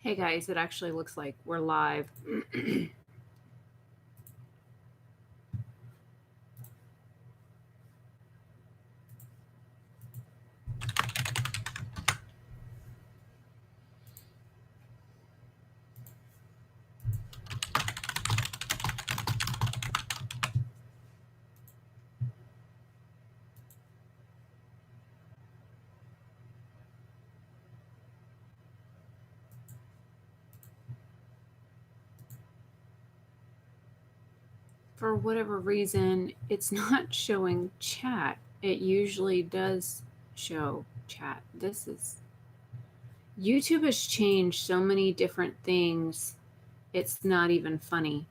Hey guys, it actually looks like we're live. For whatever reason, it's not showing chat. It usually does show chat. YouTube has changed so many different things. It's not even funny.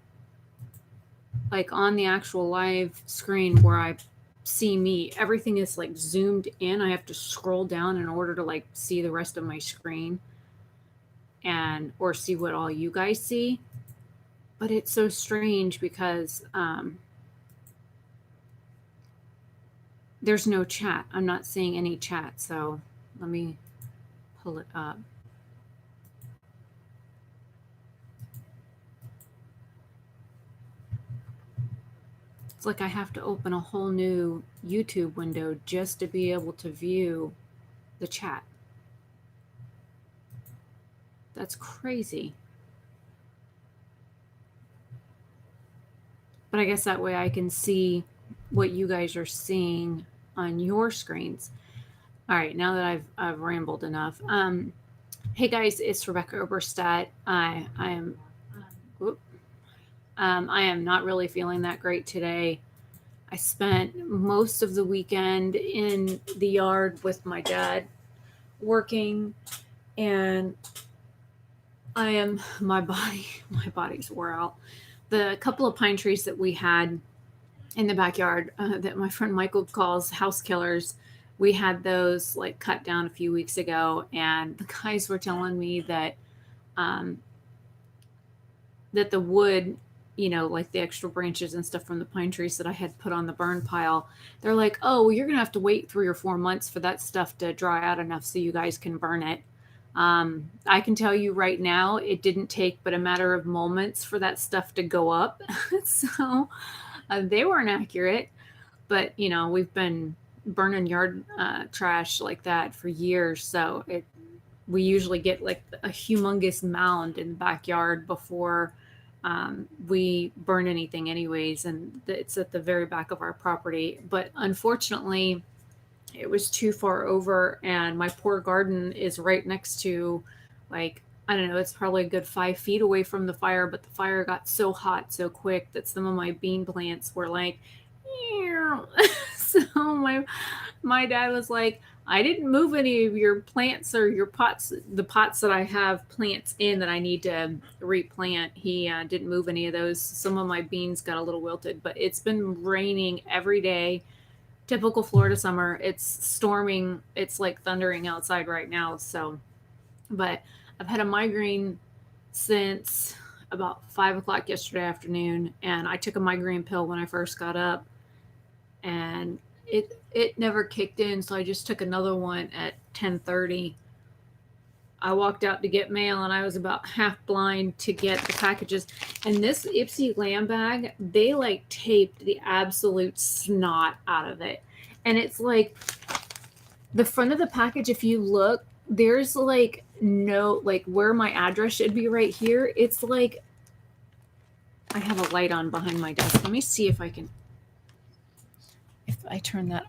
Like on the actual live screen where I see me, everything is like zoomed in. I have to scroll down in order to like see the rest of my screen or see what all you guys see. But it's so strange because there's no chat. I'm not seeing any chat. So let me pull it up. It's like I have to open a whole new YouTube window just to be able to view the chat. That's crazy. But I guess that way I can see what you guys are seeing on your screens. All right, now that I've rambled enough. Hey guys, it's Rebecca Oberstadt. I am not really feeling that great today. I spent most of the weekend in the yard with my dad working, and my body's wore out. The couple of pine trees that we had in the backyard that my friend Michael calls house killers, we had those like cut down a few weeks ago, and the guys were telling me that that the wood, like the extra branches and stuff from the pine trees that I had put on the burn pile, they're like, oh, well, you're gonna have to wait 3 or 4 months for that stuff to dry out enough so you guys can burn it. I can tell you right now, it didn't take but a matter of moments for that stuff to go up. So they weren't accurate, but we've been burning yard trash like that for years. So we usually get like a humongous mound in the backyard before we burn anything anyways. And it's at the very back of our property. But unfortunately, it was too far over, and my poor garden is right next to, like, I don't know, it's probably a good 5 feet away from the fire, but the fire got so hot so quick that some of my bean plants were like, so my dad was like, I didn't move any of your plants or your pots, the pots that I have plants in that I need to replant. He didn't move any of those. Some of my beans got a little wilted, but it's been raining every day. Typical Florida summer. It's storming. It's like thundering outside right now. So, but I've had a migraine since about 5 o'clock yesterday afternoon, and I took a migraine pill when I first got up, and it never kicked in. So I just took another one at 10:30. I walked out to get mail, and I was about half blind to get the packages. And this Ipsy Glambag, they like taped the absolute snot out of it. And it's like the front of the package, if you look, there's like no, like where my address should be right here. It's like, I have a light on behind my desk. Let me see if I turn that.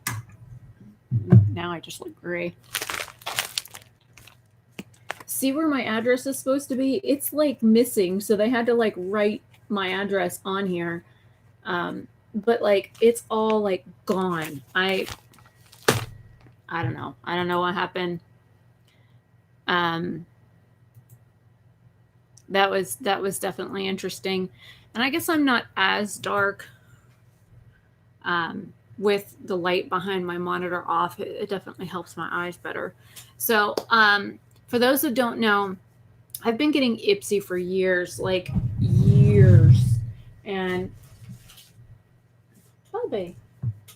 Now I just look gray. See where my address is supposed to be? It's like missing. So they had to like write my address on here. But like, it's all like gone. I don't know. I don't know what happened. That was definitely interesting. And I guess I'm not as dark with the light behind my monitor off. It definitely helps my eyes better. So, for those that don't know, I've been getting Ipsy for years, like years. And Bubby,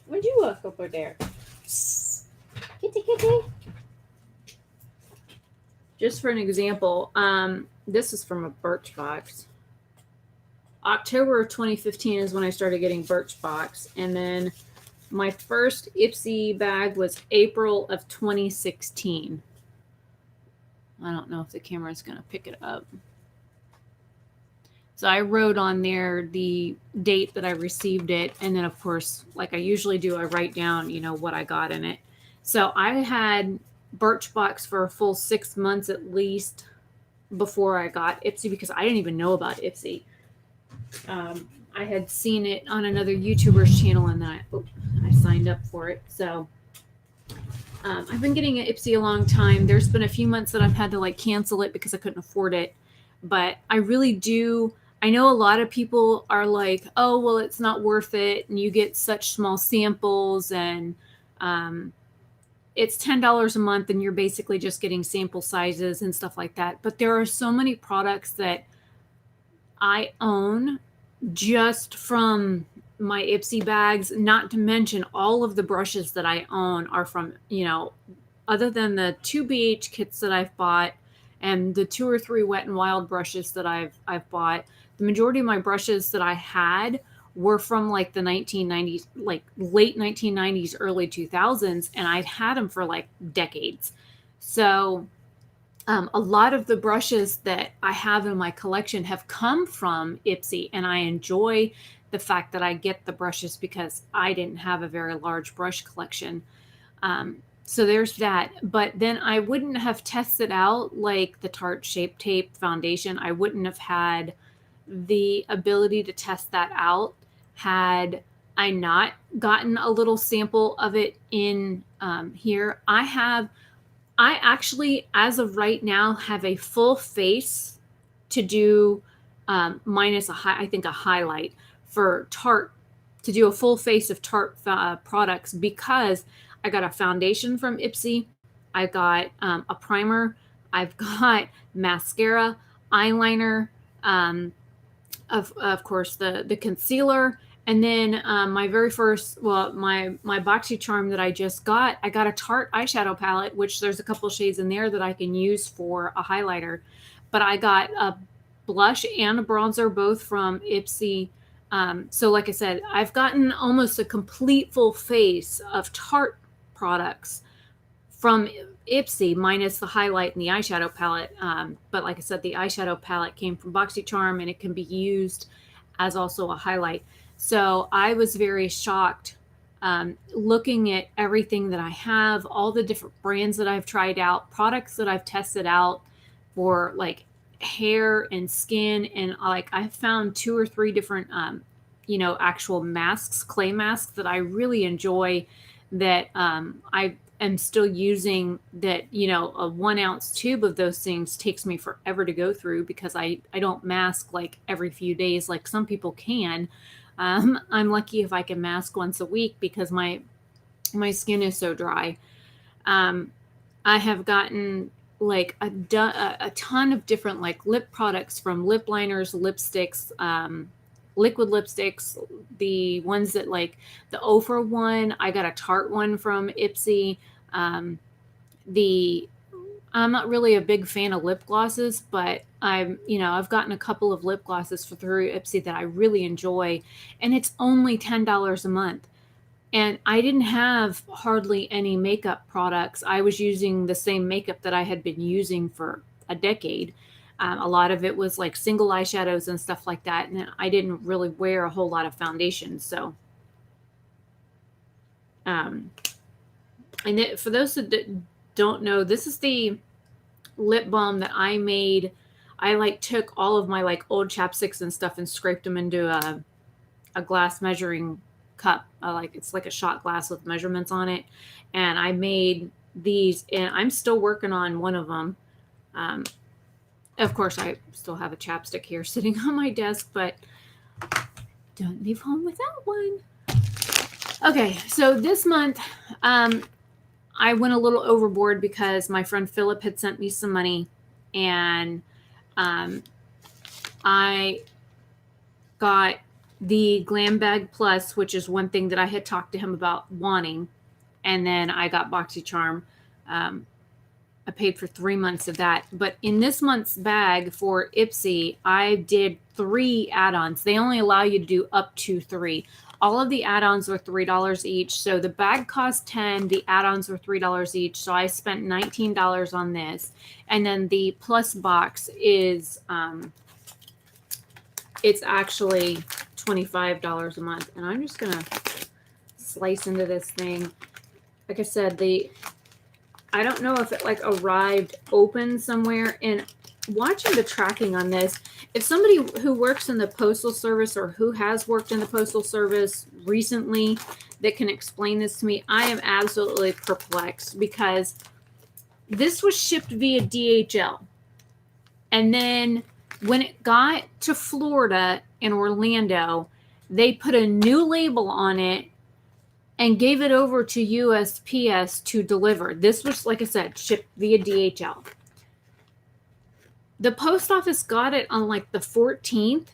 where'd you walk over there? Kitty, kitty. Just for an example, this is from a Birchbox. October of 2015 is when I started getting Birchbox. And then my first Ipsy bag was April of 2016. I don't know if the camera is going to pick it up. So I wrote on there the date that I received it. And then, of course, like I usually do, I write down, you know, what I got in it. So I had Birchbox for a full 6 months at least before I got Ipsy, because I didn't even know about Ipsy. I had seen it on another YouTuber's channel, and then I signed up for it. So I've been getting an Ipsy a long time. There's been a few months that I've had to like cancel it because I couldn't afford it. But I really do. I know a lot of people are like, oh, well, it's not worth it. And you get such small samples, and it's $10 a month, and you're basically just getting sample sizes and stuff like that. But there are so many products that I own just from my Ipsy bags, not to mention all of the brushes that I own are from, you know, other than the 2 BH kits that I've bought and the 2 or 3 Wet n Wild brushes that I've bought, the majority of my brushes that I had were from like the 1990s, like late 1990s, early 2000s, and I'd had them for like decades. So a lot of the brushes that I have in my collection have come from Ipsy, and I enjoy the fact that I get the brushes because I didn't have a very large brush collection. So there's that. But then I wouldn't have tested out like the Tarte Shape Tape foundation. I wouldn't have had the ability to test that out had I not gotten a little sample of it in here. I actually, as of right now, have a full face to do minus I think a highlight for Tarte, to do a full face of Tarte products, because I got a foundation from Ipsy. I got a primer. I've got mascara, eyeliner, of course, the concealer. And then my very first, well, my BoxyCharm that I just got, I got a Tarte eyeshadow palette, which there's a couple shades in there that I can use for a highlighter. But I got a blush and a bronzer, both from Ipsy. So like I said, I've gotten almost a complete full face of Tarte products from Ipsy, minus the highlight and the eyeshadow palette. But like I said, the eyeshadow palette came from BoxyCharm, and it can be used as also a highlight. So I was very shocked looking at everything that I have, all the different brands that I've tried out, products that I've tested out for like hair and skin. And like I found 2 or 3 different, you know, actual masks, clay masks that I really enjoy, that I am still using, that, you know, a 1 ounce tube of those things takes me forever to go through, because I don't mask like every few days like some people can. I'm lucky if I can mask once a week because my skin is so dry. I have gotten like a ton of different like lip products, from lip liners, lipsticks, liquid lipsticks, the ones that like the Ophir one. I got a Tarte one from Ipsy. I'm not really a big fan of lip glosses, but I've gotten a couple of lip glosses through Ipsy that I really enjoy, and it's only $10 a month. And I didn't have hardly any makeup products. I was using the same makeup that I had been using for a decade. A lot of it was like single eyeshadows and stuff like that, and I didn't really wear a whole lot of foundation. So, and for those that don't know, this is the lip balm that I made. I like took all of my like old chapsticks and stuff and scraped them into a glass measuring cup. It's like a shot glass with measurements on it, and I made these, and I'm still working on one of them. Of course, I still have a chapstick here sitting on my desk, but don't leave home without one. Okay, so this month, I went a little overboard because my friend Philip had sent me some money, and I got the Glambag Plus, which is one thing that I had talked to him about wanting, and then I got BoxyCharm. I paid for 3 months of that. But in this month's bag for Ipsy, I did 3 add-ons. They only allow you to do up to 3. All of the add-ons were $3 each. So the bag cost $10. The add-ons were $3 each. So I spent $19 on this. And then the plus box is, it's actually $25 a month. And I'm just going to slice into this thing. Like I said, I don't know if it like arrived open somewhere. And watching the tracking on this, if somebody who works in the postal service or who has worked in the postal service recently that can explain this to me, I am absolutely perplexed, because this was shipped via DHL. And then when it got to Florida in Orlando, they put a new label on it and gave it over to USPS to deliver. This was, like I said, shipped via DHL. The post office got it on like the 14th,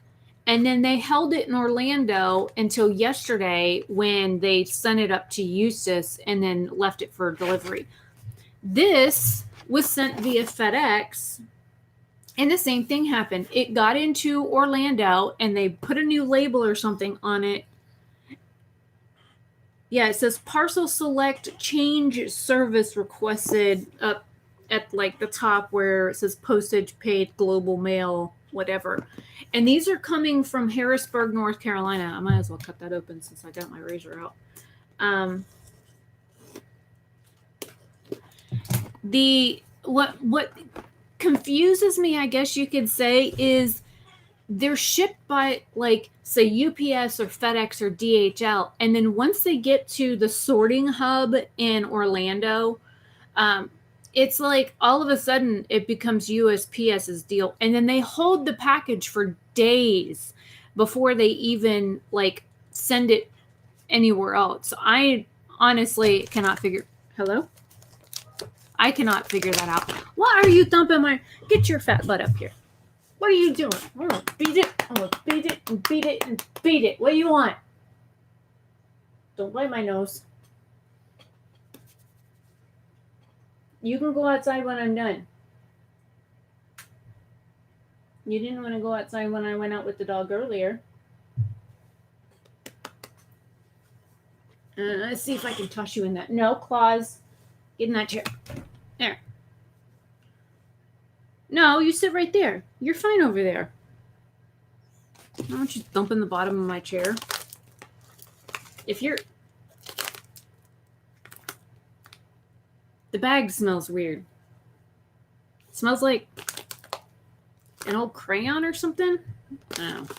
and then they held it in Orlando until yesterday when they sent it up to Eustis and then left it for delivery. This was sent via FedEx, and the same thing happened. It got into Orlando, and they put a new label or something on it. Yeah, it says parcel select change service requested up at like the top where it says postage paid, global mail, whatever. And these are coming from Harrisburg, North Carolina. I might as well cut that open since I got my razor out. What confuses me, I guess you could say, is they're shipped by, like, say UPS or FedEx or DHL, and then once they get to the sorting hub in Orlando, it's like all of a sudden it becomes USPS's deal, and then they hold the package for days before they even like send it anywhere else. So I honestly cannot figure. Hello? I cannot figure that out. Why are you thumping my? Get your fat butt up here. What are you doing? I'm gonna beat it. I'm gonna beat it and beat it and beat it. What do you want? Don't bite my nose. You can go outside when I'm done. You didn't want to go outside when I went out with the dog earlier. Let's see if I can toss you in that. No, claws. Get in that chair. There. No, you sit right there. You're fine over there. Why don't you thump in the bottom of my chair? If you're... The bag smells weird. It smells like an old crayon or something. I don't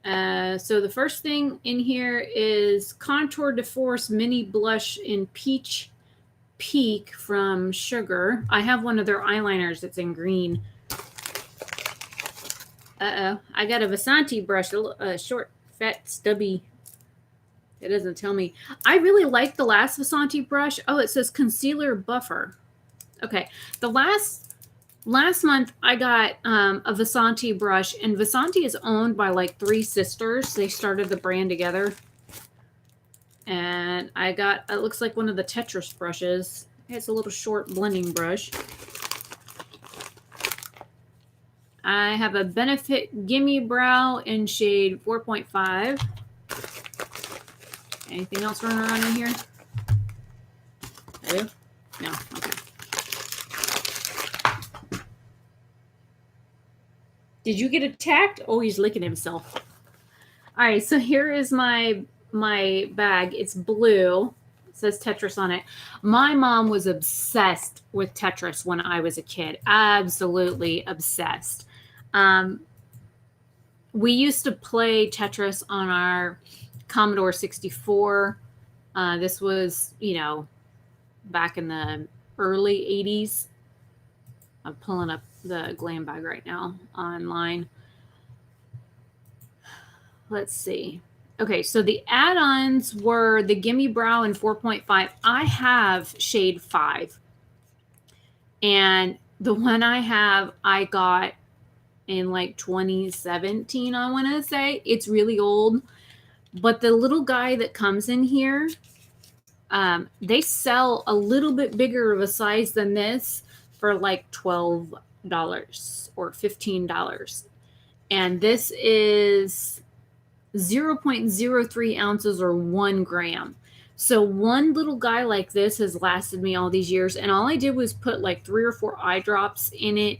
know. So the first thing in here is Contour de Force Mini Blush in Peach Peak from Sugar. I have one of their eyeliners that's in green. Uh-oh. I got a Vasanti brush, a short, fat, stubby. It doesn't tell me. I really like the last Vasanti brush. Oh, it says Concealer Buffer. Okay. The last month I got a Vasanti brush, and Vasanti is owned by like 3 sisters. They started the brand together. And I got, it looks like one of the Tetris brushes. It's a little short blending brush. I have a Benefit Gimme Brow in shade 4.5. Anything else running around in here? Hello? No, okay. Did you get attacked? Oh, he's licking himself. All right, so here is my bag. It's blue. It says Tetris on it. My mom was obsessed with Tetris when I was a kid. Absolutely obsessed. We used to play Tetris on our Commodore 64. This was, you know, back in the early 80s. I'm pulling up the Glambag right now online. Let's see. Okay, so the add-ons were the Gimme Brow in 4.5. I have shade 5. And the one I have, I got in like 2017, I want to say. It's really old. But the little guy that comes in here, They sell a little bit bigger of a size than this for like $12 or $15. And this is 0.03 ounces or 1 gram. So one little guy like this has lasted me all these years. And all I did was put like 3 or 4 eye drops in it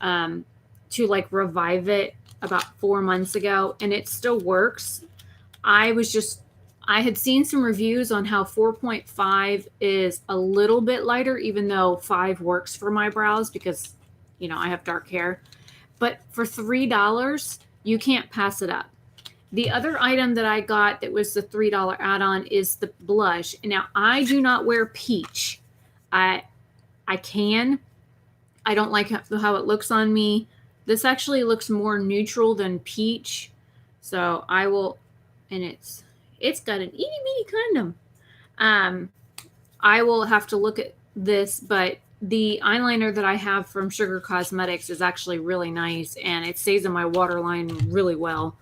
to like revive it about 4 months ago. And it still works. I had seen some reviews on how 4.5 is a little bit lighter, even though 5 works for my brows because, you know, I have dark hair. But for $3, you can't pass it up. The other item that I got that was the $3 add-on is the blush. Now, I do not wear peach. I can. I don't like how it looks on me. This actually looks more neutral than peach. So I will, and it's got an itty bitty condom. I will have to look at this, but the eyeliner that I have from Sugar Cosmetics is actually really nice, and it stays in my waterline really well.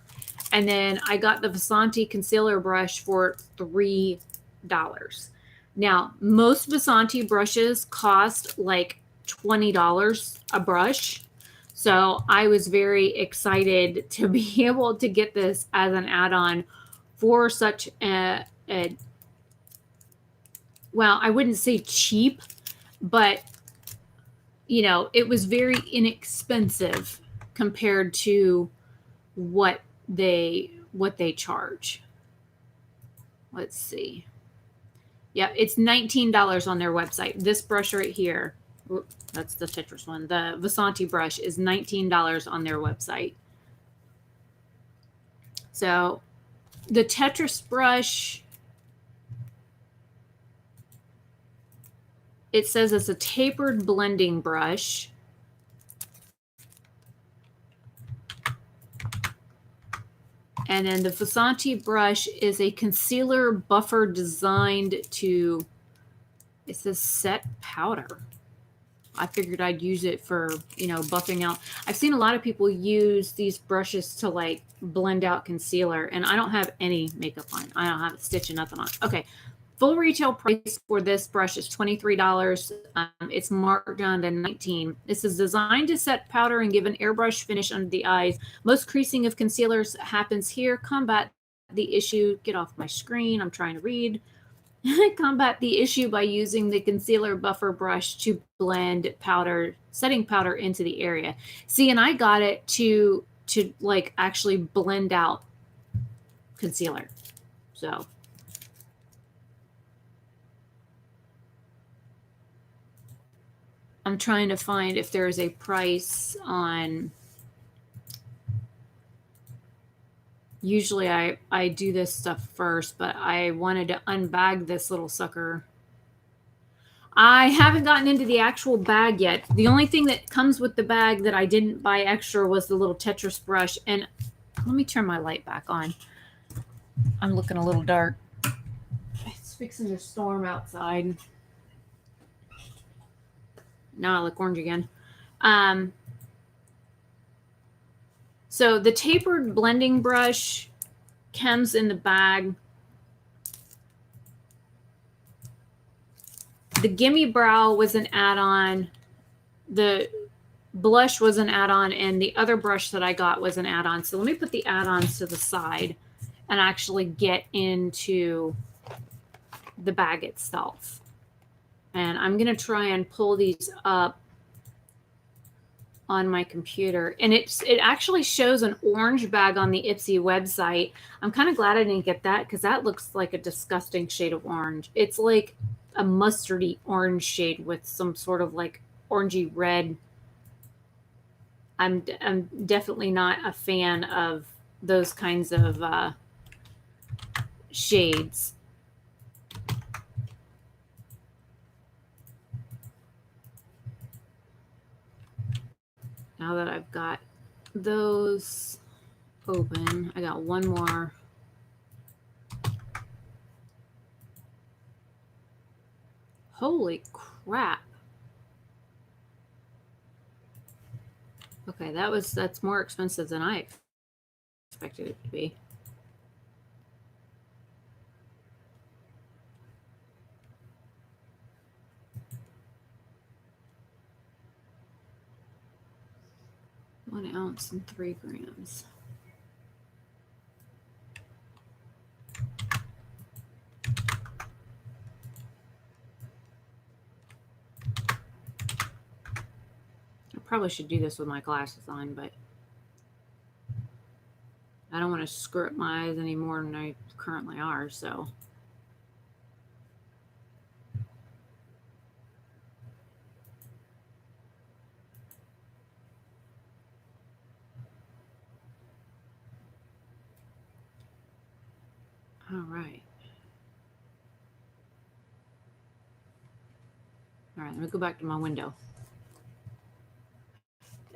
And then I got the Vasanti concealer brush for $3. Now, most Vasanti brushes cost like $20 a brush. So I was very excited to be able to get this as an add-on for such well, I wouldn't say cheap, but you know, it was very inexpensive compared to what they charge. Let's see. Yeah, it's $19 on their website. This brush right here, that's the Tetris one. The Vasanti brush is $19 on their website. So the Tetris brush, it says it's a tapered blending brush. And then the Vasanti brush is a concealer buffer designed to, it says set powder. I figured I'd use it for, you know, buffing out. I've seen a lot of people use these brushes to like blend out concealer, and I don't have any makeup on. I don't have a stitch and nothing on. Okay. Full retail price for this brush is $23. It's marked down to $19. This is designed to set powder and give an airbrush finish under the eyes. Most creasing of concealers happens here. Combat the issue. Get off my screen. I'm trying to read. Combat the issue by using the concealer buffer brush to blend powder, setting powder into the area. See, and I got it to like actually blend out concealer. So I'm trying to find if there is a price on. Usually I do this stuff first, but I wanted to unbag this little sucker. I haven't gotten into the actual bag yet. The only thing that comes with the bag that I didn't buy extra was the little Tetris brush. And let me turn my light back on. I'm looking a little dark. It's fixing to storm outside. Now I look orange again. So the tapered blending brush comes in the bag. The Gimme Brow was an add-on. The blush was an add-on, and the other brush that I got was an add-on. So let me put the add-ons to the side and actually get into the bag itself. And I'm going to try and pull these up on my computer. And it actually shows an orange bag on the Ipsy website. I'm kind of glad I didn't get that because that looks like a disgusting shade of orange. It's like a mustardy orange shade with some sort of like orangey red. I'm definitely not a fan of those kinds of shades. Now that I've got those open, I got one more. Holy crap. Okay, that's more expensive than I expected it to be. 1 ounce and 3 grams. I probably should do this with my glasses on, but I don't want to screw up my eyes any more than I currently are, so. All right. All right, let me go back to my window.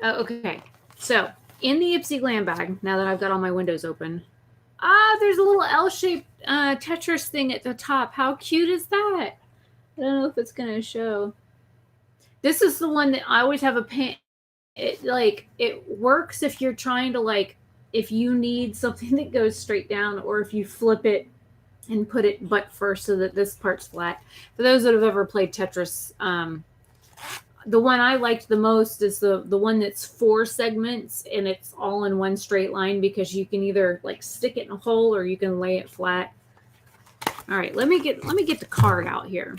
Okay, so in the Ipsy Glambag, now that I've got all my windows open, there's a little L-shaped Tetris thing at the top. How cute is that? I don't know if it's going to show. This is the one that I always have a paint. It works if you're trying to, if you need something that goes straight down, or if you flip it and put it butt first so that this part's flat. For those that have ever played Tetris, the one I liked the most is the one that's 4 segments and it's all in one straight line, because you can either stick it in a hole or you can lay it flat. All right, let me get the card out here.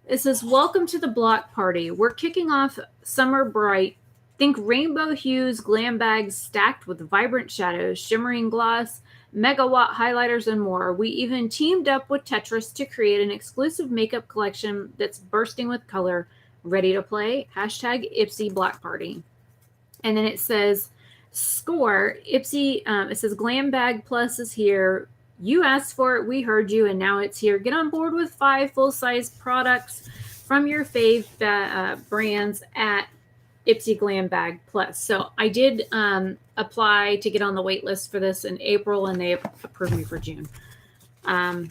It says, "Welcome to the block party. We're kicking off summer bright. Think rainbow hues, glam bags stacked with vibrant shadows, shimmering gloss, megawatt highlighters, and more. We even teamed up with Tetris to create an exclusive makeup collection that's bursting with color. Ready to play? Hashtag Ipsy Block Party." And then it says, "Score, Ipsy," it says, "Glambag Plus is here. You asked for it, we heard you, and now it's here. Get on board with 5 full-size products from your fave brands at Ipsy Glambag Plus." So I did apply to get on the wait list for this in April, and they approved me for June. All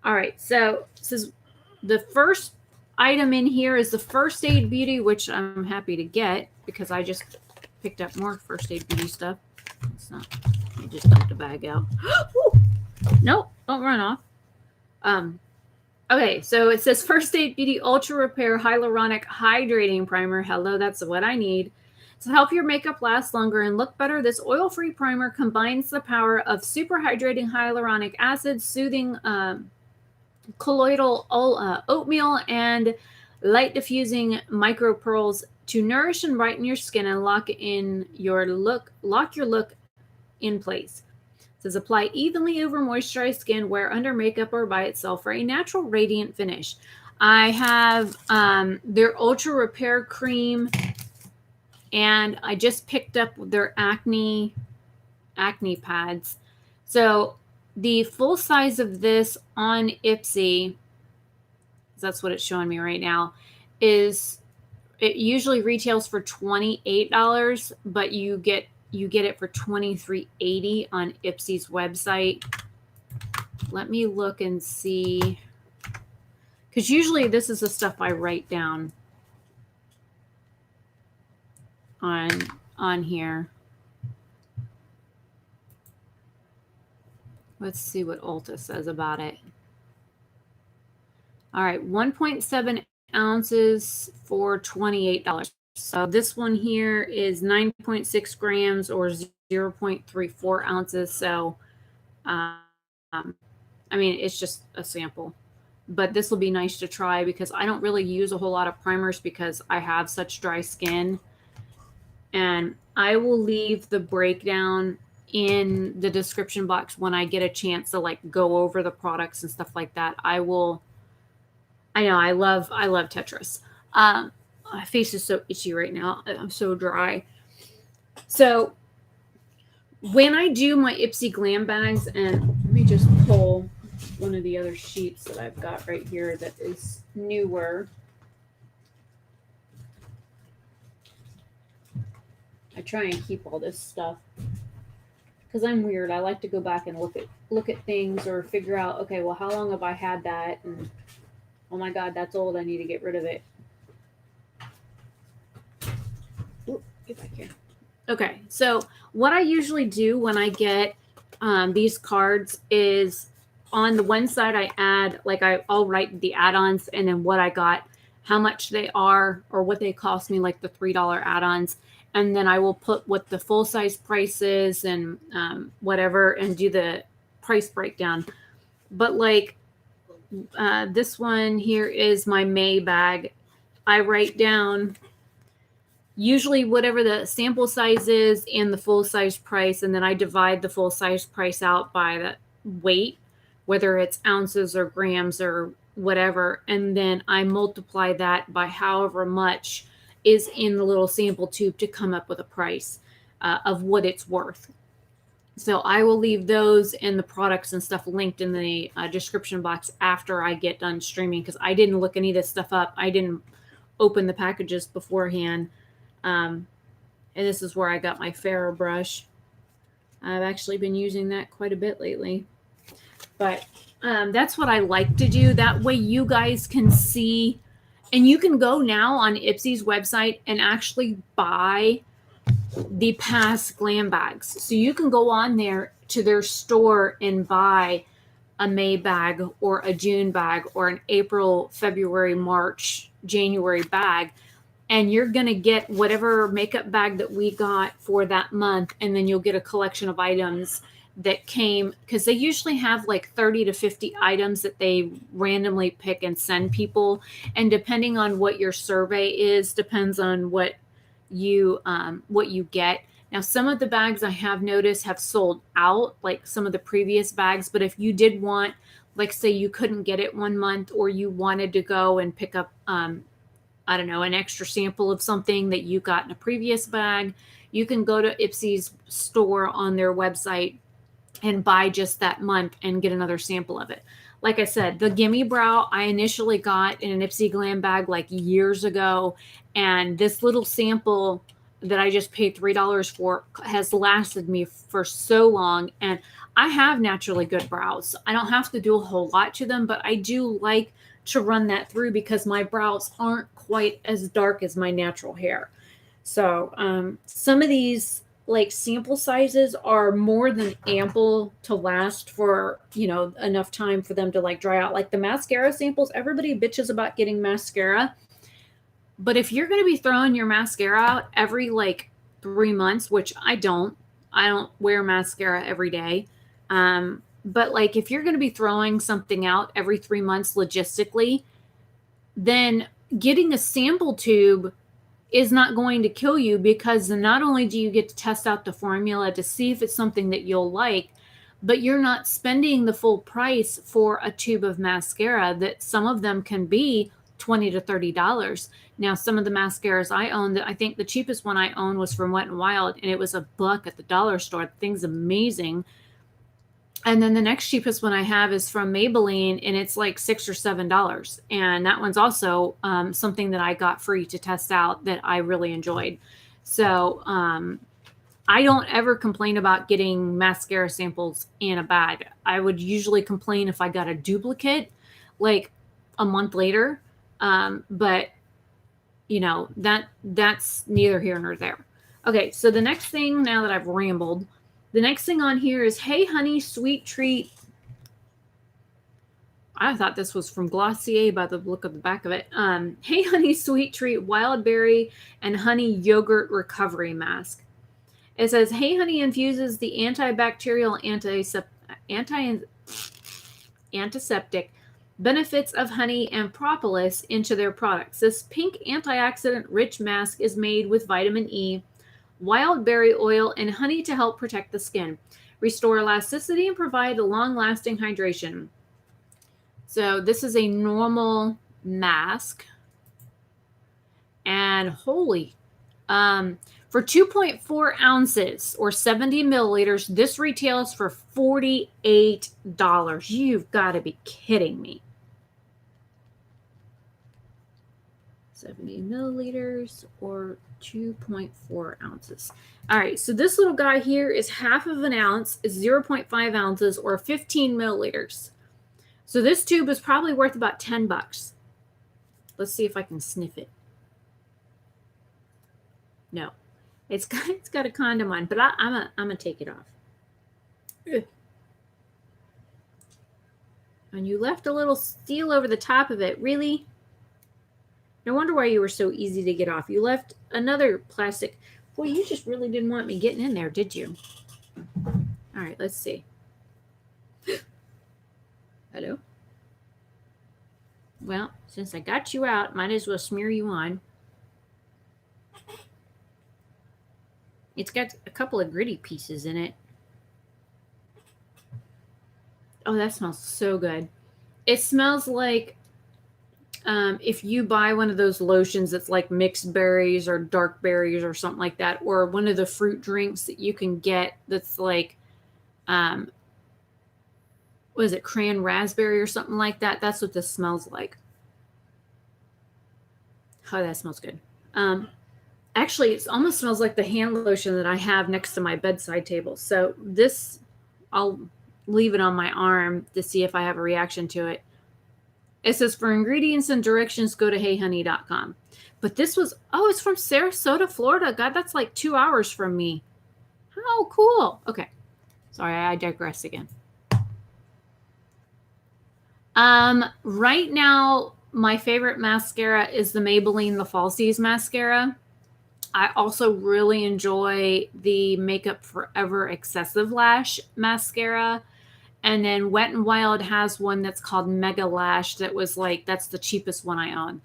right, so this is the first item in here is the First Aid Beauty, which I'm happy to get because I just picked up more First Aid Beauty stuff. It's not, I just dumped a bag out. Nope, don't run off. Okay, so it says First Aid Beauty Ultra Repair Hyaluronic Hydrating Primer. Hello, that's what I need. To help your makeup last longer and look better, this oil-free primer combines the power of super hydrating hyaluronic acid, soothing colloidal oatmeal, and light diffusing micro pearls to nourish and brighten your skin and lock your look in place. It says apply evenly over moisturized skin, wear under makeup or by itself for a natural radiant finish. I have their Ultra Repair Cream, and I just picked up their acne pads. So the full size of this on Ipsy, that's what it's showing me right now, is it usually retails for $28, but you get it for $23.80 on Ipsy's website. Let me look and see, because usually this is the stuff I write down on here. Let's see what Ulta says about it. All right, 1.7 ounces for $28. So this one here is 9.6 grams or 0.34 ounces. So, I mean, it's just a sample. But this will be nice to try because I don't really use a whole lot of primers because I have such dry skin. And I will leave the breakdown in the description box when I get a chance to go over the products and stuff like that. I know I love Tetris. My face is so itchy right now. I'm so dry. So when I do my Ipsy Glambags, and let me just pull one of the other sheets that I've got right here that is newer. I try and keep all this stuff because I'm weird. I like to go back and look at things or figure out, okay, well, how long have I had that? And oh my God, that's old. I need to get rid of it. Ooh, get back here. Okay, so what I usually do when I get these cards is on the one side I add, I'll write the add-ons and then what I got, how much they are or what they cost me, like the $3 add-ons. and then I will put what the full size price is and whatever, and do the price breakdown. But like this one here is my May bag. I write down usually whatever the sample size is and the full size price, and then I divide the full size price out by the weight, whether it's ounces or grams or whatever, and then I multiply that by however much is in the little sample tube to come up with a price of what it's worth. So I will leave those and the products and stuff linked in the description box after I get done streaming, because I didn't look any of this stuff up. I didn't open the packages beforehand. And this is where I got my F.A.R.A.H brush. I've actually been using that quite a bit lately. But that's what I like to do. That way you guys can see. And you can go now on Ipsy's website and actually buy the past glam bags. So you can go on there to their store and buy a May bag or a June bag or an April, February, March, January bag. And you're going to get whatever makeup bag that we got for that month. And then you'll get a collection of items that came, because they usually have like 30 to 50 items that they randomly pick and send people. And depending on what your survey is, depends on what you get. Now, some of the bags I have noticed have sold out, like some of the previous bags. But if you did want, like say you couldn't get it one month, or you wanted to go and pick up, I don't know, an extra sample of something that you got in a previous bag, you can go to Ipsy's store on their website and buy just that month and get another sample of it. Like I said, the Gimme Brow I initially got in an Ipsy Glambag like years ago, and this little sample that I just paid $3 for has lasted me for so long. And I have naturally good brows. I don't have to do a whole lot to them, but I do like to run that through because my brows aren't quite as dark as my natural hair. So some of these like sample sizes are more than ample to last for, you know, enough time for them to like dry out. Like the mascara samples, everybody bitches about getting mascara. But if you're going to be throwing your mascara out every like 3 months, which I don't wear mascara every day. But like if you're going to be throwing something out every 3 months logistically, then getting a sample tube is not going to kill you, because not only do you get to test out the formula to see if it's something that you'll like, but you're not spending the full price for a tube of mascara that some of them can be $20 to $30. Now, some of the mascaras I own, I think the cheapest one I own was from Wet n Wild, and it was $1 at the dollar store. The thing's amazing. And then the next cheapest one I have is from Maybelline, and it's like $6 or $7. And that one's also something that I got free to test out that I really enjoyed. So I don't ever complain about getting mascara samples in a bag. I would usually complain if I got a duplicate like a month later. But you know, that's neither here nor there. Okay, so the next thing, now that I've rambled, the next thing on here is Hey Honey Sweet Treat. I thought this was from Glossier by the look of the back of it. Hey Honey Sweet Treat Wild Berry and Honey Yogurt Recovery Mask. It says, Hey Honey infuses the antibacterial antiseptic benefits of honey and propolis into their products. This pink antioxidant-rich mask is made with vitamin E, wild berry oil, and honey to help protect the skin, restore elasticity, and provide a long-lasting hydration. So this is a normal mask. And holy, for 2.4 ounces or 70 milliliters, this retails for $48. You've got to be kidding me. 70 milliliters or 2.4 ounces. All right, so this little guy here is half of an ounce, is 0.5 ounces or 15 milliliters. So this tube is probably worth about $10. Let's see if I can sniff it. No, it's got a condom on, but I'm gonna take it off. Ugh. And you left a little steel over the top of it, really? No wonder why you were so easy to get off. You left another plastic. Boy, you just really didn't want me getting in there, did you? All right, let's see. Hello? Well, since I got you out, might as well smear you on. It's got a couple of gritty pieces in it. Oh, that smells so good. It smells like if you buy one of those lotions that's like mixed berries or dark berries or something like that, or one of the fruit drinks that you can get that's like, what is it, cran raspberry or something like that? That's what this smells like. Oh, that smells good. Actually, it almost smells like the hand lotion that I have next to my bedside table. So this, I'll leave it on my arm to see if I have a reaction to it. It says, for ingredients and directions, go to heyhoney.com. But this was, oh, it's from Sarasota, Florida. God, that's like 2 hours from me. How cool. Okay. Sorry, I digress again. Right now, my favorite mascara is the Maybelline The Falsies mascara. I also really enjoy the Makeup Forever Excessive Lash mascara. And then Wet n Wild has one that's called Mega Lash that was like, that's the cheapest one I own.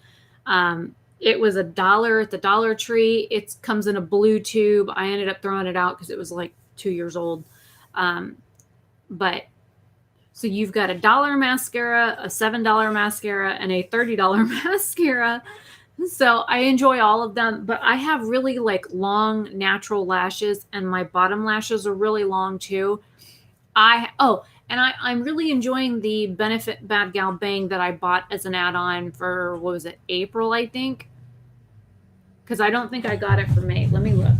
It was $1 at the Dollar Tree. It comes in a blue tube. I ended up throwing it out because it was like 2 years old. But so you've got a $1 mascara, a $7 mascara, and a $30 mascara. So I enjoy all of them, but I have really like long natural lashes, and my bottom lashes are really long too. I'm really enjoying the Benefit Bad Gal Bang that I bought as an add-on for, what was it, April, I think? Because I don't think I got it for May. Let me look.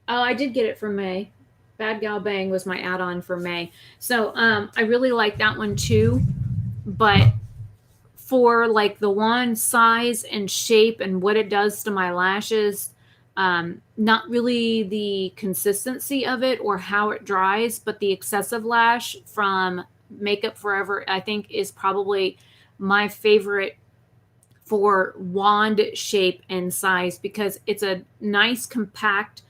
Oh, I did get it for May. Bad Gal Bang was my add-on for May. So I really like that one too. But for like the wand size and shape and what it does to my lashes, not really the consistency of it or how it dries, but the Excessive Lash from Makeup Forever, I think, is probably my favorite for wand shape and size, because it's a nice compact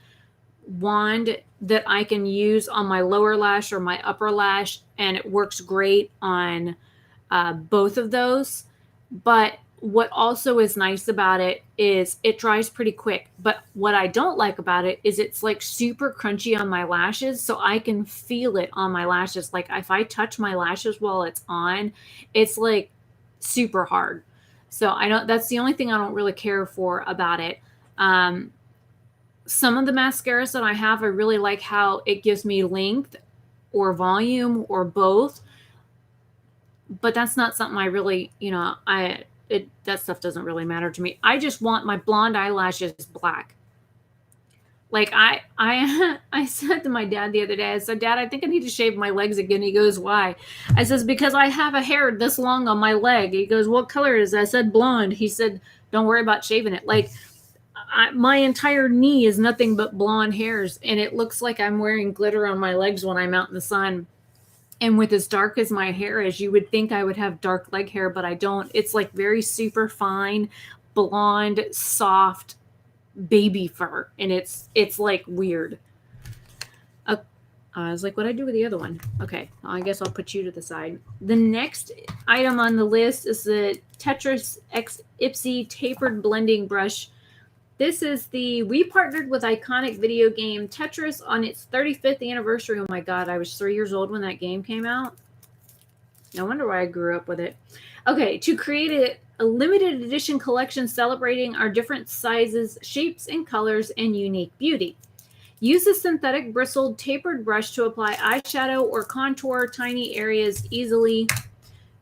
wand that I can use on my lower lash or my upper lash, and it works great on both of those. But what also is nice about it is it dries pretty quick. But what I don't like about it is it's like super crunchy on my lashes, so I can feel it on my lashes. Like if I touch my lashes while it's on, it's like super hard. So I don't, that's the only thing I don't really care for about it. Some of the mascaras that I have, I really like how it gives me length or volume or both. But that's not something I really, that stuff doesn't really matter to me. I just want my blonde eyelashes black. Like I said to my dad the other day, I said, Dad, I think I need to shave my legs again. He goes, why? I says, because I have a hair this long on my leg. He goes, what color is it? I said, blonde. He said, don't worry about shaving it. Like my entire knee is nothing but blonde hairs, and it looks like I'm wearing glitter on my legs when I'm out in the sun. And with as dark as my hair is, you would think I would have dark leg hair, but I don't. It's like very super fine, blonde, soft baby fur. And it's like weird. I was like, what'd I do with the other one? Okay, I guess I'll put you to the side. The next item on the list is the Tetris X Ipsy Tapered Blending Brush. This is we partnered with iconic video game Tetris on its 35th anniversary. Oh my God, I was 3 years old when that game came out. No wonder why I grew up with it. Okay, to create a limited edition collection celebrating our different sizes, shapes, and colors and unique beauty. Use a synthetic bristled tapered brush to apply eyeshadow or contour tiny areas easily.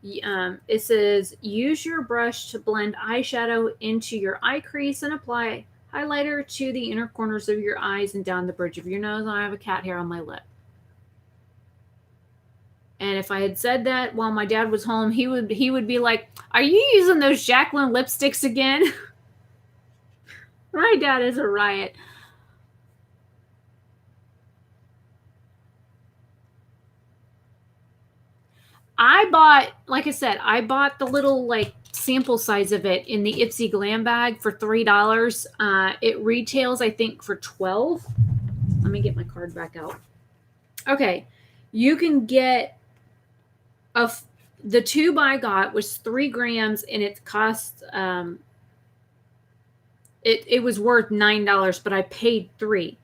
It says, use your brush to blend eyeshadow into your eye crease and apply highlighter to the inner corners of your eyes and down the bridge of your nose. I have a cat hair on my lip. And if I had said that while my dad was home, he would be like, are you using those Jacqueline lipsticks again? My dad is a riot. I bought, like I said, I bought the little like sample size of it in the Ipsy Glambag for $3. It retails, I think, for $12. Let me get my card back out. Okay, you can get the tube I got was 3 grams, and it cost it was worth $9, but I paid $3.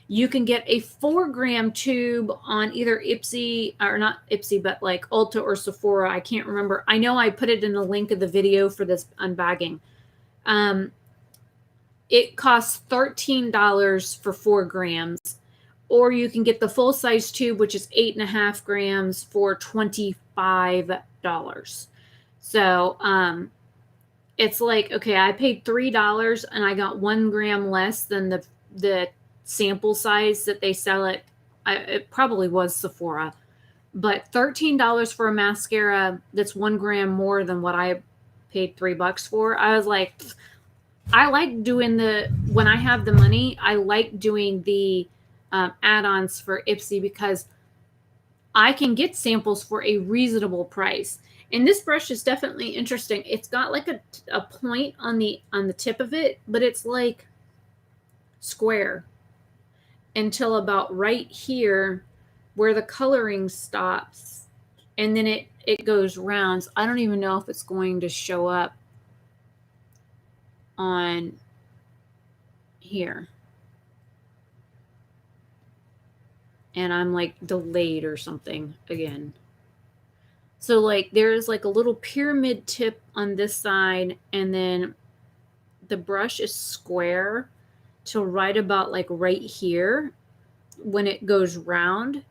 You can get a 4-gram tube on either Ipsy, or not Ipsy, but like Ulta or Sephora. I can't remember. I know I put it in the link of the video for this unbagging. It costs $13 for 4 grams. Or you can get the full size tube, which is 8.5 grams, for $25. So it's like, okay, I paid $3 and I got 1 gram less than the sample size that they sell at. It probably was Sephora, but $13 for a mascara that's 1 gram more than what I paid $3 for. I was like, I like doing when I have the money, I like doing the add-ons for Ipsy because I can get samples for a reasonable price. And this brush is definitely interesting. It's got like a point on the tip of it, but it's like square until about right here where the coloring stops, and then it goes round. So I don't even know if it's going to show up on here. And I'm like delayed or something again. So like there's like a little pyramid tip on this side, and then the brush is square till right about like right here. When it goes round,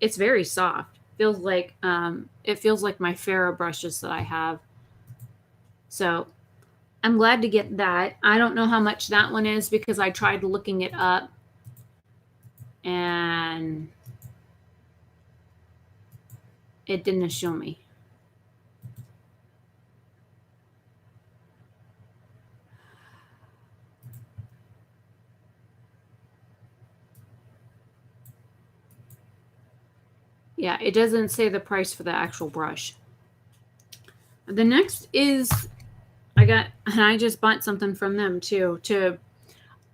it's very soft. Feels like it feels like my F.A.R.A.H brushes that I have. So I'm glad to get that. I don't know how much that one is because I tried looking it up and it didn't show me. Yeah, it doesn't say the price for the actual brush. The next is I just bought something from them too.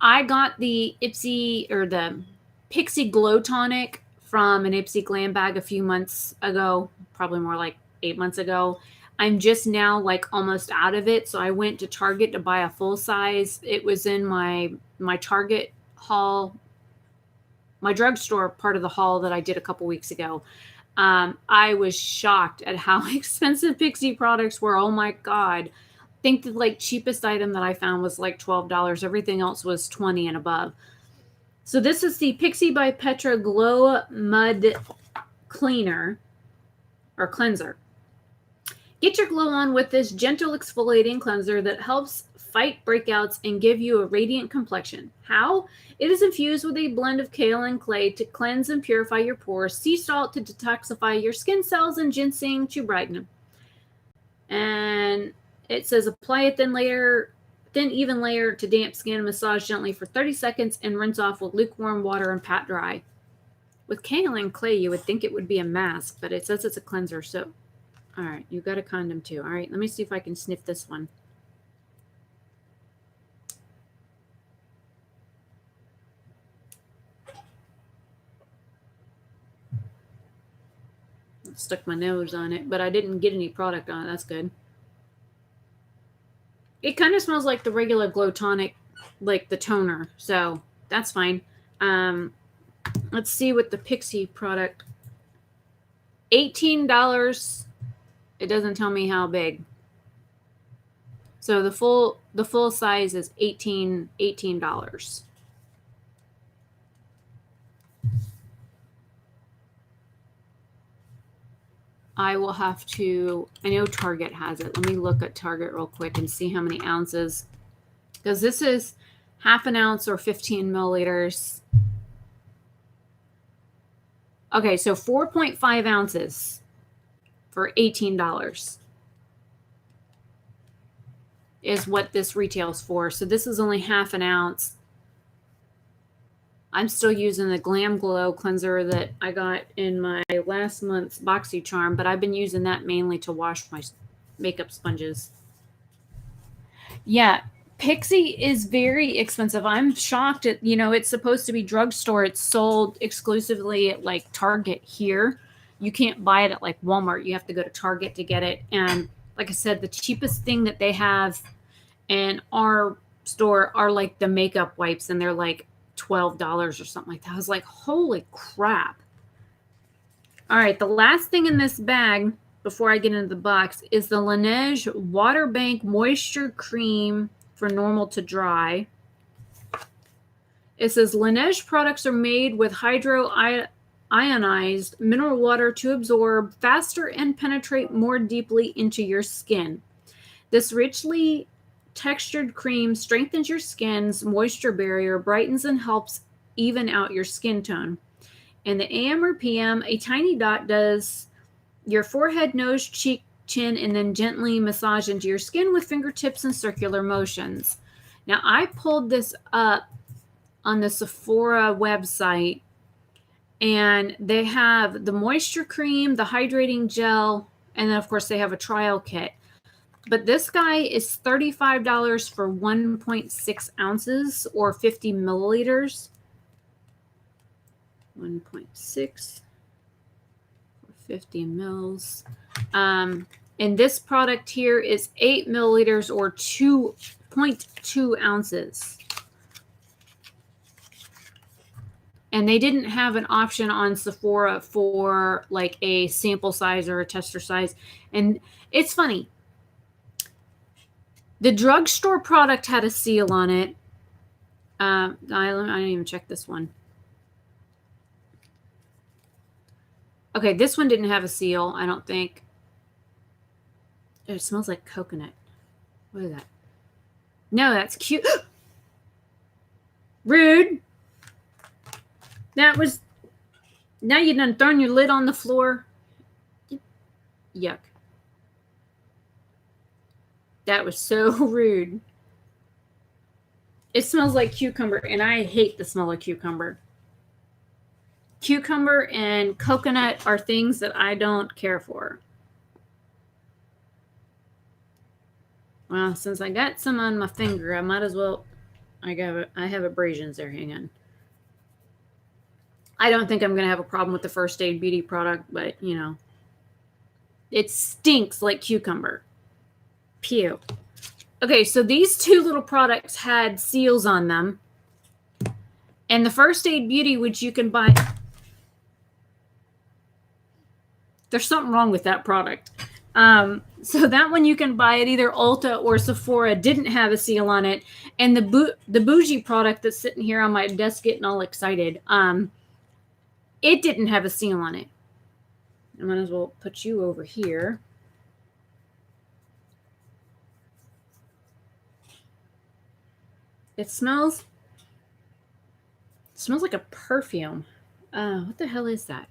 I got the Ipsy or the Pixie Glow Tonic from an Ipsy Glambag a few months ago, probably more like 8 months ago. I'm just now like almost out of it, so I went to Target to buy a full size. It was in my Target haul, my drugstore part of the haul that I did a couple weeks ago. I was shocked at how expensive Pixie products were. Oh my God. I think the like cheapest item that I found was like $12. Everything else was $20 and above. So this is the Pixie by Petra Glow Mud Cleaner or Cleanser. Get your glow on with this gentle exfoliating cleanser that helps fight breakouts and give you a radiant complexion. How? It is infused with a blend of kale and clay to cleanse and purify your pores, sea salt to detoxify your skin cells, and ginseng to brighten them. And it says apply a thin even layer to damp skin, massage gently for 30 seconds, and rinse off with lukewarm water and pat dry. With kale and clay, you would think it would be a mask, but it says it's a cleanser. So, all right, you got a condom too. All right, let me see if I can sniff this one. Stuck my nose on it, but I didn't get any product on it. That's good. It kind of smells like the regular Glow Tonic, like the toner, so that's fine. Let's see what the Pixie product. $18. It doesn't tell me how big. So the full size is $18. I will have to, I know Target has it. Let me look at Target real quick and see how many ounces. Because this is half an ounce or 15 milliliters. Okay, so 4.5 ounces for $18 is what this retails for. So this is only half an ounce. I'm still using the Glam Glow cleanser that I got in my last month's BoxyCharm, but I've been using that mainly to wash my makeup sponges. Yeah, Pixie is very expensive. I'm shocked at, you know, it's supposed to be drugstore. It's sold exclusively at like Target here. You can't buy it at like Walmart. You have to go to Target to get it. And like I said, the cheapest thing that they have in our store are like the makeup wipes, and they're like $12 or something like that. I was like, holy crap. All right, the last thing in this bag before I get into the box is the Laneige Water Bank Moisture Cream for normal to dry. It says Laneige products are made with hydroionized mineral water to absorb faster and penetrate more deeply into your skin. This richly textured cream strengthens your skin's moisture barrier, brightens and helps even out your skin tone. In the AM or PM, a tiny dot does your forehead, nose, cheek, chin, and then gently massage into your skin with fingertips and circular motions. Now, I pulled this up on the Sephora website, and they have the moisture cream, the hydrating gel, and then, of course, they have a trial kit. But this guy is $35 for 1.6 ounces or 50 milliliters. 1.6 or 50 mils. And this product here is 8 milliliters or 2.2 ounces. And they didn't have an option on Sephora for like a sample size or a tester size. And it's funny. The drugstore product had a seal on it. I didn't even check this one. Okay, this one didn't have a seal, I don't think. It smells like coconut. What is that? No, that's cute. Rude. That was... Now you done thrown your lid on the floor. Yuck. That was so rude. It smells like cucumber, and I hate the smell of cucumber. Cucumber and coconut are things that I don't care for. Well, since I got some on my finger, I might as well. I have abrasions there. Hang on. I don't think I'm going to have a problem with the First Aid Beauty product, but, you know, it stinks like cucumber. Pew. Okay, so these two little products had seals on them. And the First Aid Beauty, which you can buy... There's something wrong with that product. So that one you can buy at either Ulta or Sephora, didn't have a seal on it. And the bougie product that's sitting here on my desk getting all excited, it didn't have a seal on it. I might as well put you over here. It smells like a perfume. What the hell is that?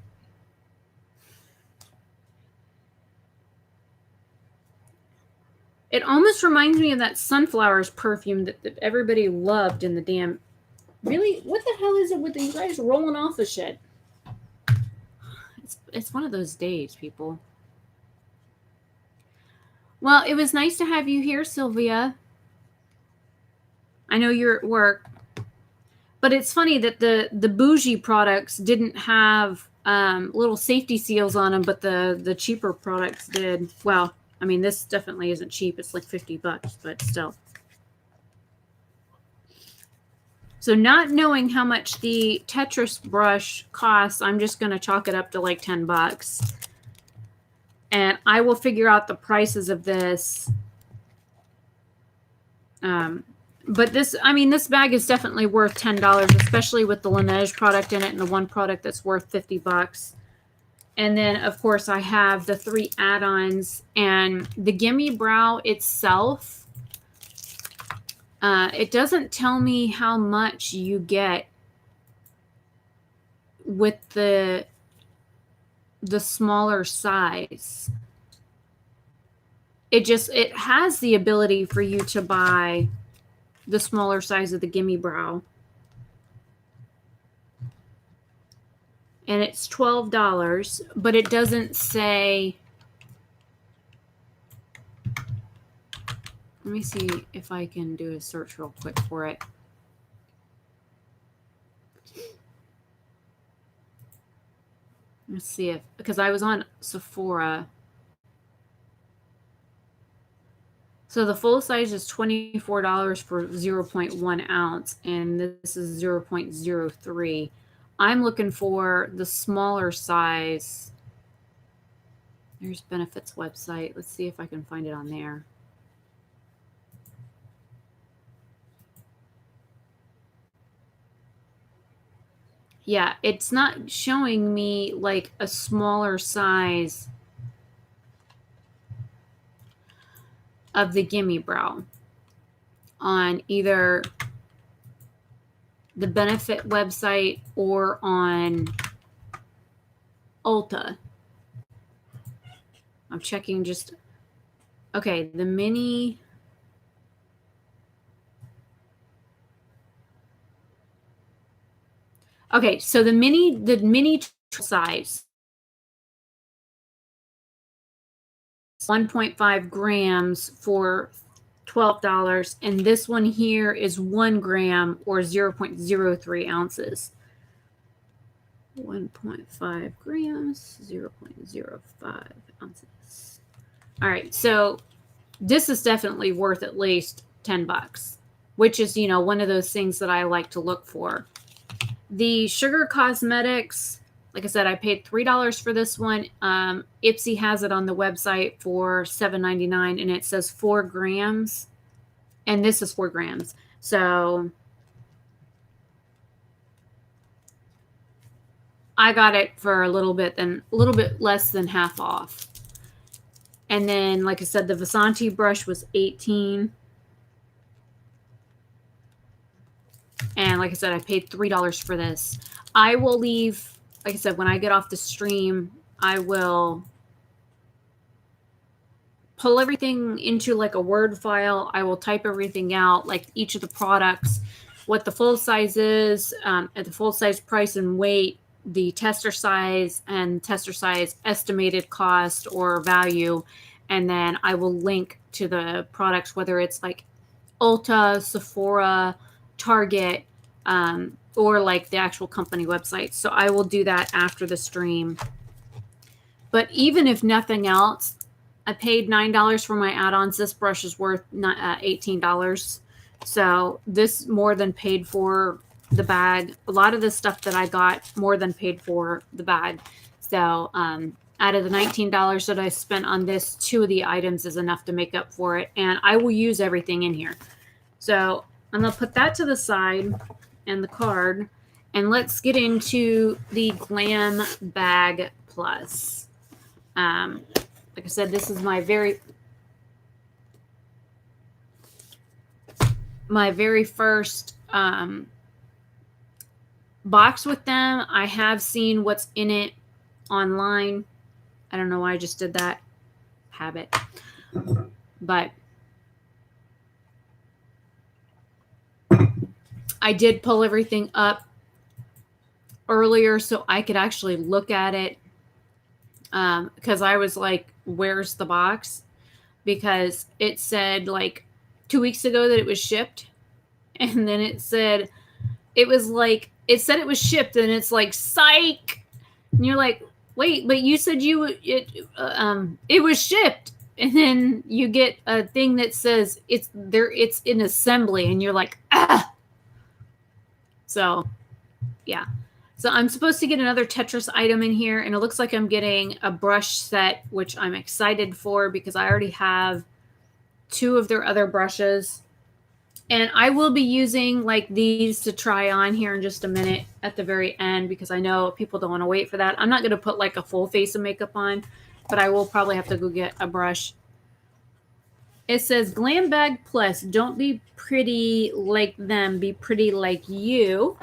It almost reminds me of that Sunflowers perfume that everybody loved in the damn... Really? What the hell is it with you guys rolling off the shit? It's one of those days, people. Well, it was nice to have you here, Sylvia. I know you're at work. But it's funny that the bougie products didn't have little safety seals on them, but the cheaper products did. Well, I mean, this definitely isn't cheap. It's like $50, but still. So not knowing how much the Tetris brush costs, I'm just going to chalk it up to like $10. And I will figure out the prices of this. But this, I mean, this bag is definitely worth $10, especially with the Laneige product in it and the one product that's worth $50. And then, of course, I have the 3 add-ons. And the Gimme Brow itself, it doesn't tell me how much you get with the smaller size. It has the ability for you to buy the smaller size of the Gimme Brow. and it's $12, but it doesn't say. Let me see if I can do a search real quick for it. Let's see if, because I was on Sephora. So the full size is $24 for 0.1 ounce, and this is 0.03. I'm looking for the smaller size. There's Benefits website. Let's see if I can find it on there. Yeah, it's not showing me like a smaller size of the Gimme Brow on either the Benefit website or on Ulta. I'm checking just, okay, the mini. Okay, so the mini size, 1.5 grams for $12, and this one here is 1 gram or 0.03 ounces. 1.5 grams, 0.05 ounces. All right, so this is definitely worth at least $10, which is, you know, one of those things that I like to look for. The Sugar Cosmetics, like I said, I paid $3 for this one. Ipsy has it on the website for $7.99, and it says 4 grams. And this is 4 grams. So I got it for a little bit less than half off. And then, like I said, the Vasanti brush was $18. And like I said, I paid $3 for this. I will leave, like I said, when I get off the stream, I will pull everything into like a Word file. I will type everything out, like each of the products, what the full size is, at the full size price and weight, the tester size and tester size estimated cost or value. And then I will link to the products, whether it's like Ulta, Sephora, Target, or like the actual company website. So I will do that after the stream. But even if nothing else, I paid $9 for my add-ons. This brush is worth $18. So this more than paid for the bag. A lot of the stuff that I got more than paid for the bag. So out of the $19 that I spent on this, 2 of the items is enough to make up for it. And I will use everything in here. So I'm going to put that to the side and the card. And let's get into the Glambag Plus. Like I said, this is my very first box with them. I have seen what's in it online. I don't know why I just did that. Habit. But I did pull everything up earlier so I could actually look at it. Because I was like, where's the box? Because it said like 2 weeks ago that it was shipped. And then it said, it said it was shipped, and it's like, psych. And you're like, wait, but you said it was shipped. And then you get a thing that says it's in assembly, and you're like, ah. So, yeah. So I'm supposed to get another Tetris item in here, and it looks like I'm getting a brush set, which I'm excited for because I already have 2 of their other brushes. And I will be using like these to try on here in just a minute at the very end because I know people don't want to wait for that. I'm not going to put like a full face of makeup on, but I will probably have to go get a brush. It says Glambag Plus, don't be pretty like them, be pretty like you.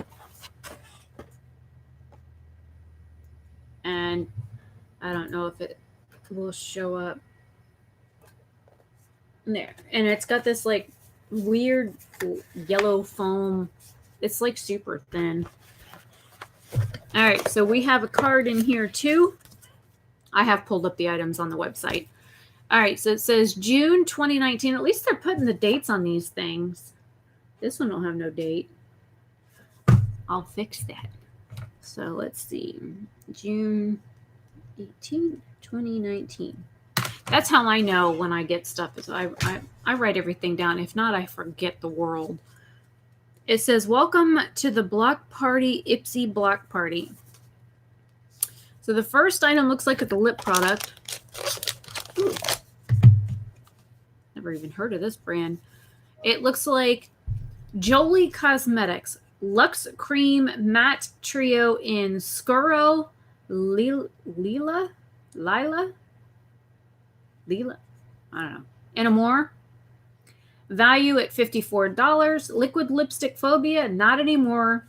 And I don't know if it will show up there. And it's got this like weird yellow foam. It's like super thin. All right, so we have a card in here too. I have pulled up the items on the website. All right, so it says June 2019. At least they're putting the dates on these things. This one don't have no date. I'll fix that. So let's see. June 18, 2019. That's how I know when I get stuff. Is I write everything down. If not, I forget the world. It says, welcome to the block party, Ipsy block party. So the first item looks like it's a lip product. Ooh. Never even heard of this brand. It looks like Jolii Cosmetics Luxe Cream Matte Trio in Scuro, Lilla, I don't know, and Amore. Value at $54. Liquid lipstick phobia, not anymore.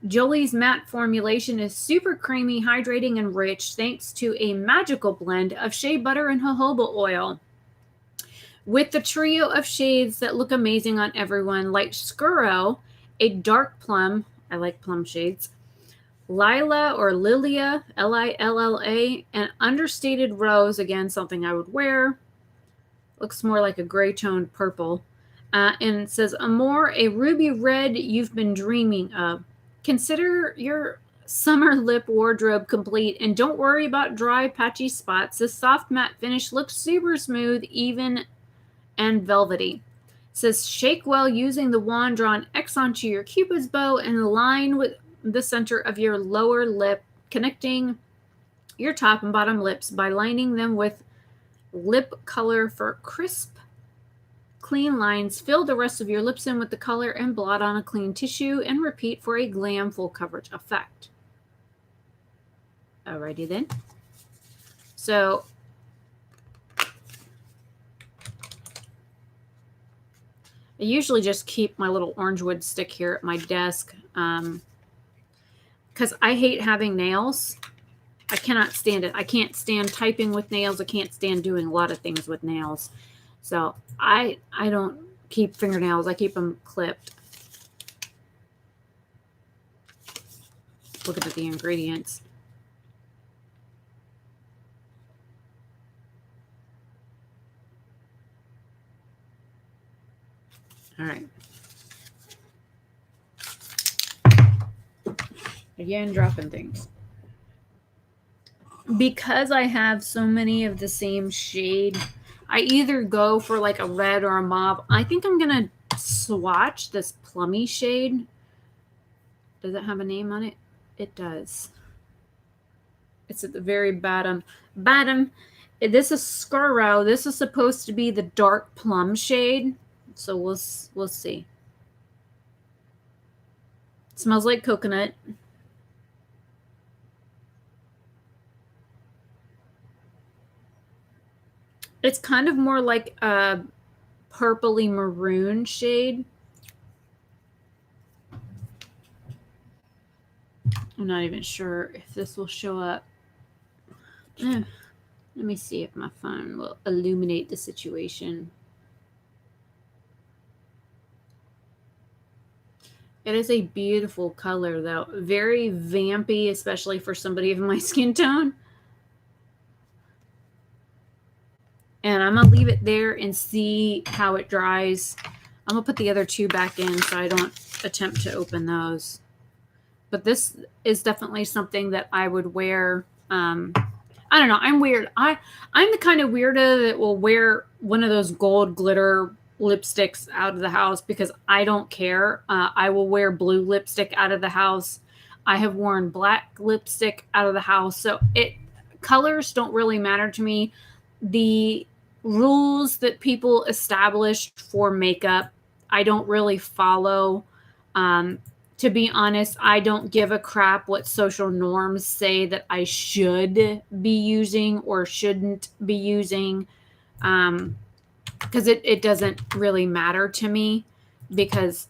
Jolii's matte formulation is super creamy, hydrating, and rich thanks to a magical blend of shea butter and jojoba oil. With the trio of shades that look amazing on everyone, like Scuro, a dark plum, I like plum shades, Lilla or Lilla, Lilla, an understated rose, again, something I would wear. Looks more like a gray toned purple. And it says, Amore, a ruby red you've been dreaming of. Consider your summer lip wardrobe complete, and don't worry about dry, patchy spots. This soft matte finish looks super smooth, even, and velvety. It says, shake well using the wand, draw an X onto your Cupid's bow and align with the center of your lower lip, connecting your top and bottom lips by lining them with lip color for crisp, clean lines. Fill the rest of your lips in with the color and blot on a clean tissue and repeat for a glam full coverage effect. Alrighty then. So I usually just keep my little orange wood stick here at my desk because I hate having nails. I cannot stand it. I can't stand typing with nails. I can't stand doing a lot of things with nails. So I don't keep fingernails. I keep them clipped. Looking at the ingredients. All right. Again, dropping things. Because I have so many of the same shade, I either go for like a red or a mauve. I think I'm going to swatch this plummy shade. Does it have a name on it? It does. It's at the very bottom. This is Scuro. This is supposed to be the dark plum shade. So we'll see. It smells like coconut. It's kind of more like a purpley maroon shade. I'm not even sure if this will show up. Let me see if my phone will illuminate the situation. It is a beautiful color, though. Very vampy, especially for somebody of my skin tone. And I'm going to leave it there and see how it dries. I'm going to put the other two back in so I don't attempt to open those. But this is definitely something that I would wear. I don't know. I'm weird. I'm the kind of weirdo that will wear one of those gold glitter lipsticks out of the house because I don't care. I will wear blue lipstick out of the house. I have worn black lipstick out of the house. So colors don't really matter to me. The rules that people established for makeup, I don't really follow. To be honest, I don't give a crap what social norms say that I should be using or shouldn't be using. Because it doesn't really matter to me because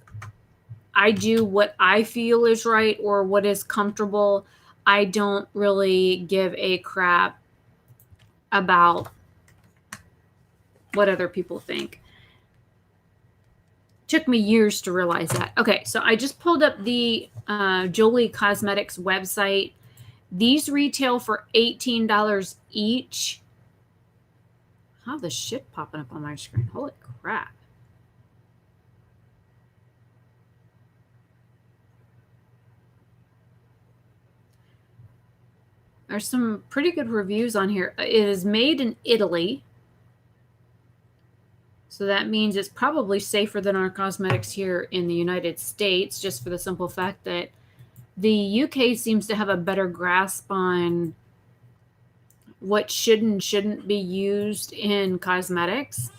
I do what I feel is right or what is comfortable. I don't really give a crap about what other people think. Took me years to realize that. Okay, so I just pulled up the Jolii Cosmetics website. These retail for $18 each. How the shit popping up on my screen? Holy crap. There's some pretty good reviews on here. It is made in Italy. So that means it's probably safer than our cosmetics here in the United States, just for the simple fact that the UK seems to have a better grasp on what should and shouldn't be used in cosmetics.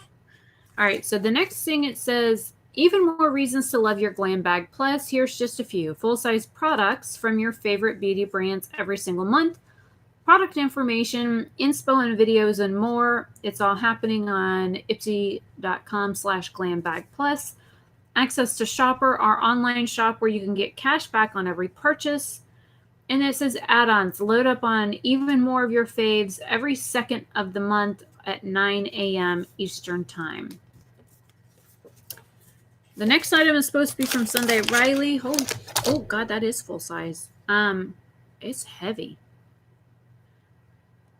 All right, so the next thing it says, even more reasons to love your Glambag Plus. Here's just a few. Full-size products from your favorite beauty brands every single month. Product information, inspo and videos, and more. It's all happening on ipsy.com/Glambag Plus. Access to Shopper, our online shop where you can get cash back on every purchase. And it says add-ons. Load up on even more of your faves every second of the month at 9 a.m. Eastern Time. The next item is supposed to be from Sunday Riley. Oh God, that is full size. It's heavy.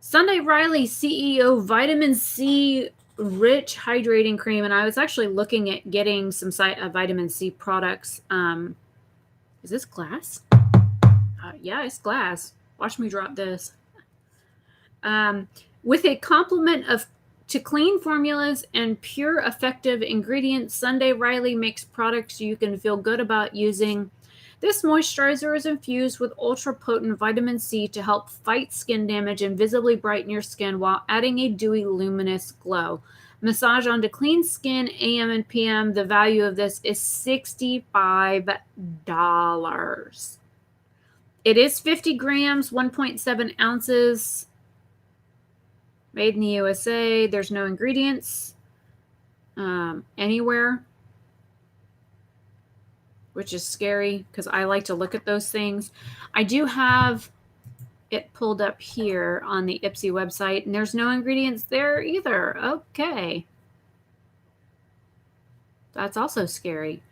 Sunday Riley CEO Vitamin C Rich Hydrating Cream. And I was actually looking at getting some vitamin C products. Is this glass? Yeah, it's glass. Watch me drop this. With a complement to clean formulas and pure effective ingredients, Sunday Riley makes products you can feel good about using. This moisturizer is infused with ultra-potent vitamin C to help fight skin damage and visibly brighten your skin while adding a dewy, luminous glow. Massage onto clean skin, AM and PM. The value of this is $65. It is 50 grams, 1.7 ounces. Made in the USA. There's no ingredients anywhere, which is scary because I like to look at those things. I do have it pulled up here on the Ipsy website, and there's no ingredients there either. Okay. That's also scary.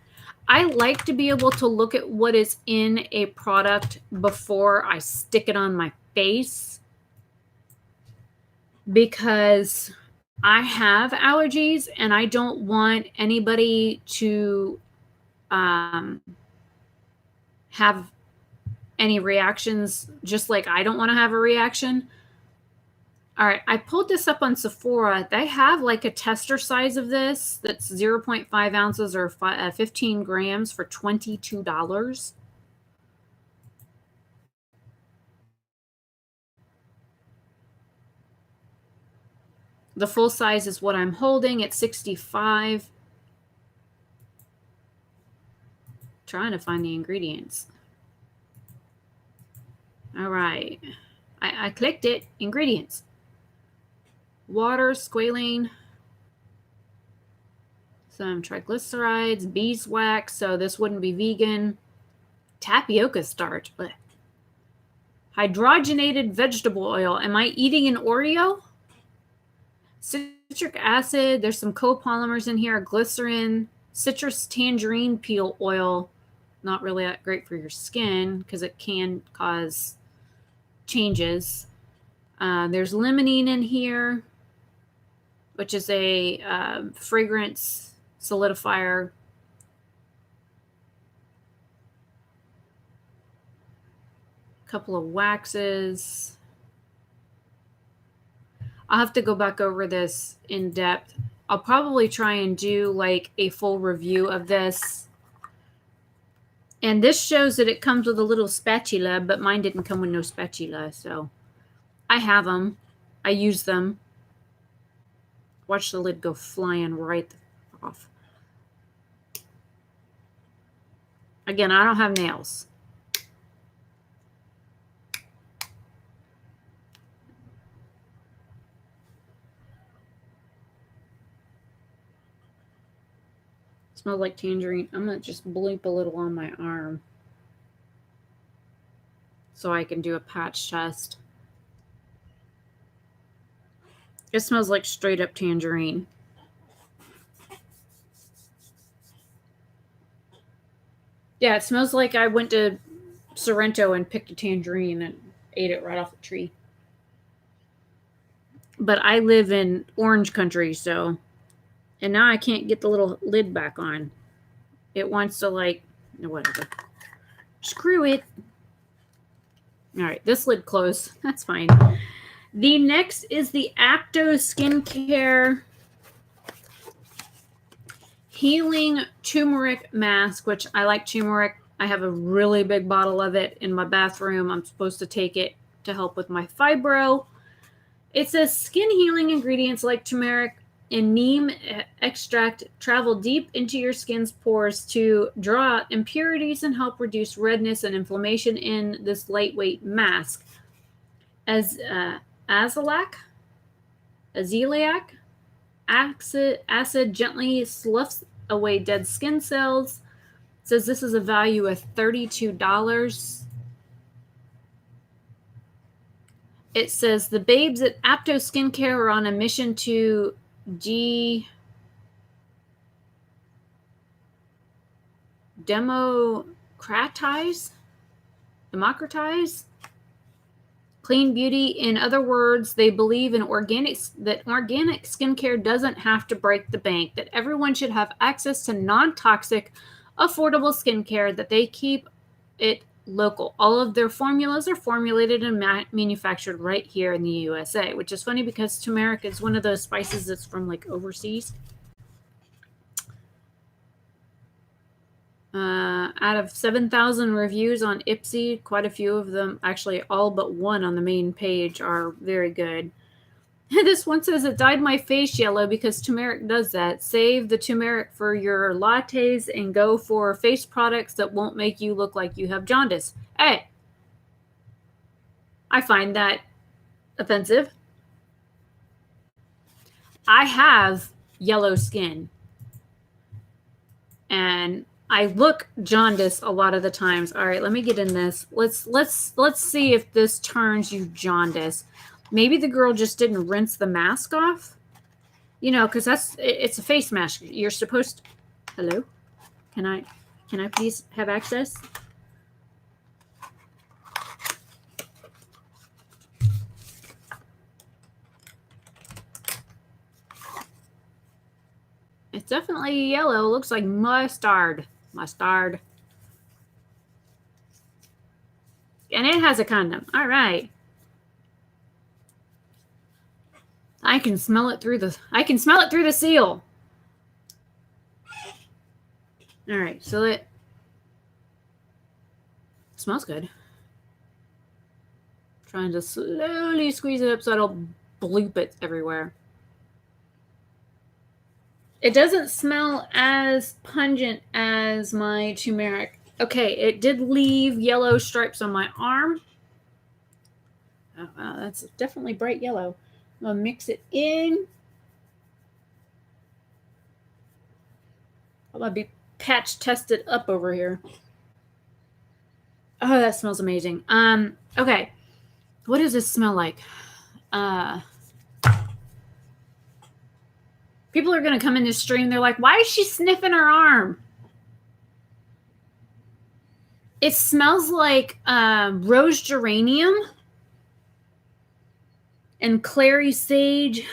I like to be able to look at what is in a product before I stick it on my face, because I have allergies and I don't want anybody to have any reactions, just like I don't want to have a reaction. All right, I pulled this up on Sephora. They have like a tester size of this that's 0.5 ounces or 15 grams for $22. The full size is what I'm holding at $65. Trying to find the ingredients. All right. I clicked it. Ingredients. Water, squalane, some triglycerides, beeswax, so this wouldn't be vegan. Tapioca starch, but hydrogenated vegetable oil. Am I eating an Oreo? Citric acid. There's some copolymers in here. Glycerin, citrus tangerine peel oil. Not really that great for your skin because it can cause changes. There's limonene in here, which is a fragrance solidifier. A couple of waxes. I'll have to go back over this in depth. I'll probably try and do like a full review of this. And this shows that it comes with a little spatula, but mine didn't come with no spatula, so I have them. I use them. Watch the lid go flying right off. Again, I don't have nails. Smells like tangerine. I'm going to just bleep a little on my arm so I can do a patch test. It smells like straight up tangerine. Yeah, it smells like I went to Sorrento and picked a tangerine ate it right off the tree. But I live in orange country, so, and now I can't get the little lid back on. It wants to like, whatever. Screw it. All right, this lid closed. That's fine. The next is the APTO Skincare Healing Turmeric Mask, which I like turmeric. I have a really big bottle of it in my bathroom. I'm supposed to take it to help with my fibro. It says skin healing ingredients like turmeric and neem extract travel deep into your skin's pores to draw out impurities and help reduce redness and inflammation in this lightweight mask. As azelaic acid gently sloughs away dead skin cells. It says this is a value of $32. It says the babes at APTO Skincare are on a mission to democratize clean beauty. In other words, they believe in that organic skincare doesn't have to break the bank, that everyone should have access to non-toxic, affordable skincare, that they keep it local. All of their formulas are formulated and manufactured right here in the USA, which is funny because turmeric is one of those spices that's from like overseas. Out of 7,000 reviews on Ipsy, quite a few of them, actually all but one on the main page, are very good. This one says, it dyed my face yellow because turmeric does that. Save the turmeric for your lattes and go for face products that won't make you look like you have jaundice. Hey, I find that offensive. I have yellow skin, and I look jaundice a lot of the times. All right, let me get in this. Let's see if this turns you jaundice. Maybe the girl just didn't rinse the mask off. You know, because it's a face mask. You're supposed to, hello? Can I please have access? It's definitely yellow. It looks like mustard. Mustard. And it has a condom. All right. I can smell it through the seal. All right, so it smells good. Trying to slowly squeeze it up so I don't bloop it everywhere. It doesn't smell as pungent as my turmeric. Okay, it did leave yellow stripes on my arm. Oh, wow, that's definitely bright yellow. I'm going to mix it in. I'm going to be patch tested up over here. Oh, that smells amazing. Okay. What does this smell like? People are going to come in this stream. They're like, why is she sniffing her arm? It smells like rose geranium and clary sage.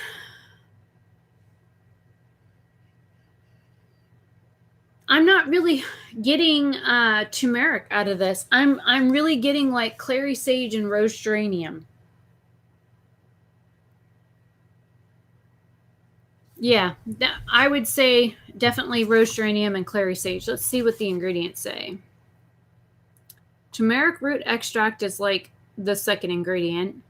I'm not really getting turmeric out of this. I'm really getting like clary sage and rose geranium. Yeah, I would say definitely rose geranium and clary sage. Let's see what the ingredients say. Turmeric root extract is like the second ingredient.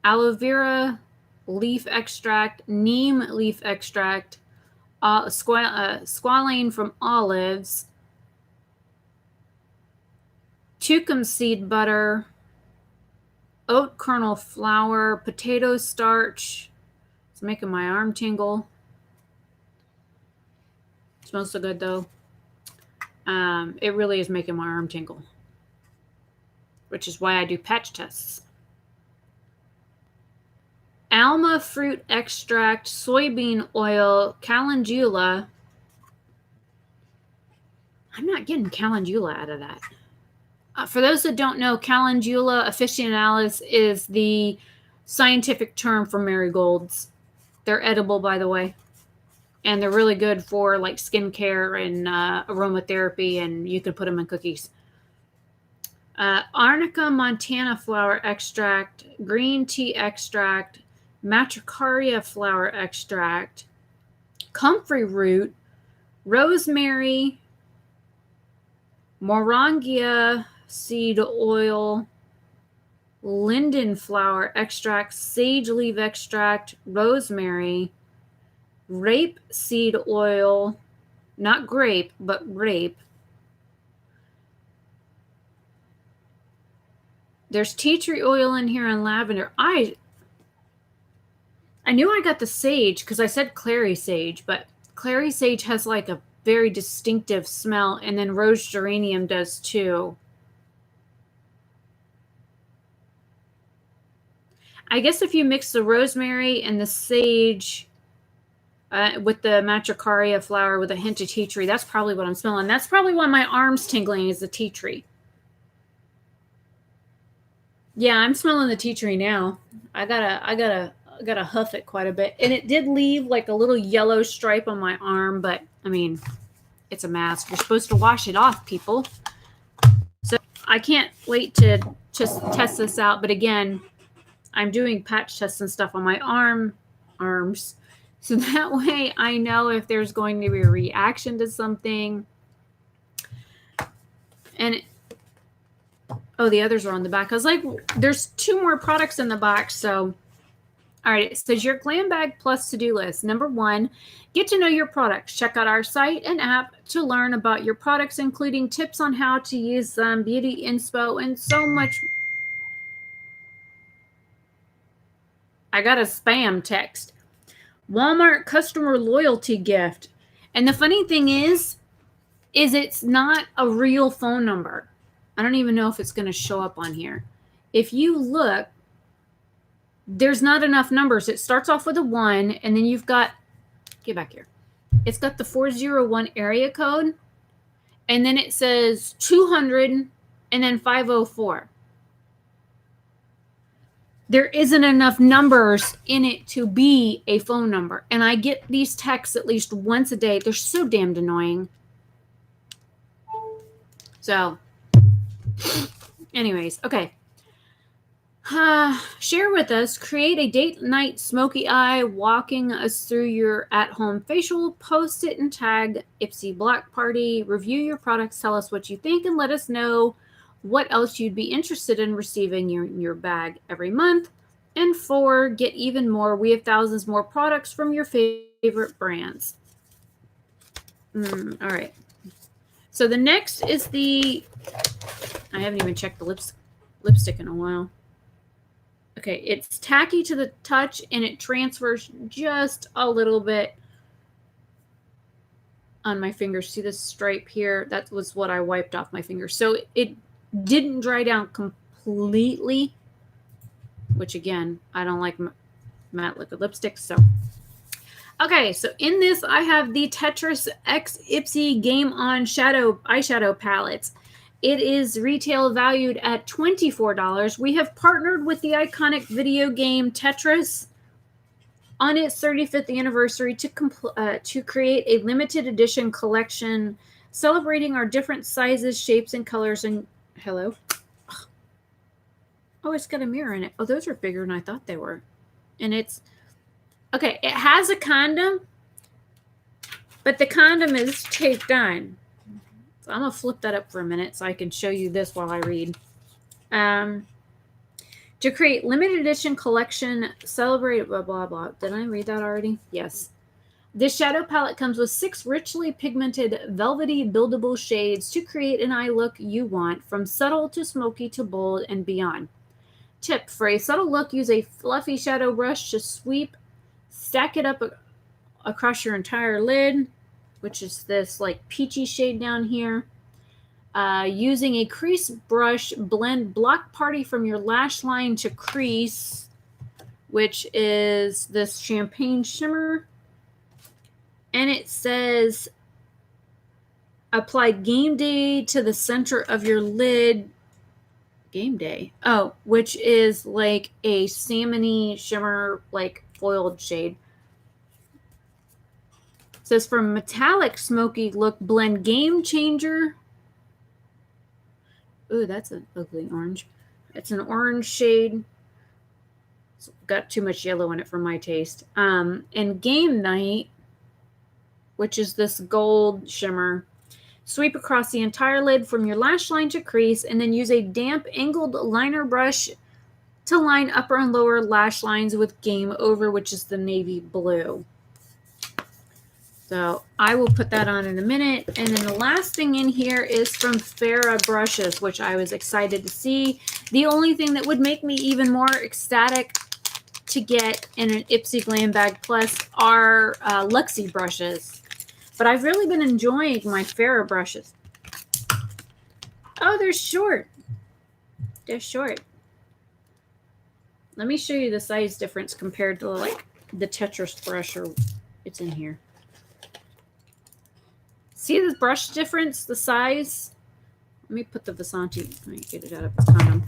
Aloe vera leaf extract, neem leaf extract, squalane from olives, tucum seed butter, oat kernel flour, potato starch. It's making my arm tingle. It smells so good though. It really is making my arm tingle, which is why I do patch tests. Alma fruit extract, soybean oil, calendula. I'm not getting calendula out of that. For those that don't know, Calendula officinalis is the scientific term for marigolds. They're edible, by the way. And they're really good for like skincare and aromatherapy, and you can put them in cookies. Arnica montana flower extract, green tea extract, matricaria flower extract, comfrey root, rosemary, moringa seed oil, linden flower extract, sage leaf extract, rosemary, rape seed oil, not grape, but rape. There's tea tree oil in here and lavender. I knew I got the sage because I said clary sage, but clary sage has like a very distinctive smell, and then rose geranium does too. I guess if you mix the rosemary and the sage with the matricaria flower with a hint of tea tree, that's probably what I'm smelling. That's probably why my arm's tingling, is the tea tree. Yeah, I'm smelling the tea tree now. I gotta huff it quite a bit, and it did leave like a little yellow stripe on my arm, but I mean, it's a mask. You're supposed to wash it off, people. So I can't wait to just test this out. But again, I'm doing patch tests and stuff on my arms, so that way I know if there's going to be a reaction to something. And oh, the others are on the back. I was like, there's 2 more products in the box. So, all right, it says your Glambag Plus to-do list. Number 1, get to know your products. Check out our site and app to learn about your products, including tips on how to use them, beauty inspo, and so much. I got a spam text. Walmart customer loyalty gift. And the funny thing is it's not a real phone number. I don't even know if it's going to show up on here. If you look, there's not enough numbers. It starts off with a 1, and then you've got, get back here. It's got the 401 area code, and then it says 200 and then 504. There isn't enough numbers in it to be a phone number. And I get these texts at least once a day. They're so damned annoying. So, anyways, okay. Share with us, create a date night smoky eye, walking us through your at-home facial, post it and tag Ipsy Block Party, review your products, tell us what you think, and let us know what else you'd be interested in receiving in your bag every month. And 4, get even more. We have thousands more products from your favorite brands. All right. So the next is the, I haven't even checked the lipstick in a while. Okay, it's tacky to the touch, and it transfers just a little bit on my fingers. See this stripe here? That was what I wiped off my fingers. So it didn't dry down completely, which again, I don't like matte liquid lipsticks. So, okay, so in this, I have the Tetris X Ipsy Game On Eyeshadow Palettes. It is retail valued at $24. We have partnered with the iconic video game Tetris on its 35th anniversary to create a limited edition collection celebrating our different sizes, shapes, and colors. And hello. Oh, it's got a mirror in it. Oh, those are bigger than I thought they were. And it's, okay, it has a condom, but the condom is taped on. So I'm going to flip that up for a minute so I can show you this while I read. To create limited edition collection, celebrate, blah, blah, blah. Did I read that already? Yes. This shadow palette comes with 6 richly pigmented, velvety, buildable shades to create an eye look you want, from subtle to smoky to bold and beyond. Tip: for a subtle look, use a fluffy shadow brush to stack it up across your entire lid, which is this like peachy shade down here. Using a crease brush, blend Block Party from your lash line to crease, which is this champagne shimmer. And it says, apply Game Day to the center of your lid Game Day. Oh, which is like a salmony shimmer, like foiled shade. It says from metallic smoky look blend game changer. Ooh, that's an ugly orange. It's an orange shade. It's got too much yellow in it for my taste. And Game Night, which is this gold shimmer. Sweep across the entire lid from your lash line to crease, and then use a damp angled liner brush to line upper and lower lash lines with Game Over, which is the navy blue. So I will put that on in a minute. And then the last thing in here is from F.A.R.A.H brushes, which I was excited to see. The only thing that would make me even more ecstatic to get in an Ipsy Glambag Plus are Luxe brushes. But I've really been enjoying my F.A.R.A.H brushes. Oh, they're short. They're short. Let me show you the size difference compared to like the Tetris brush, or it's in here. See the brush difference, the size? Let me put the Vasanti. Let me get it out of the condom.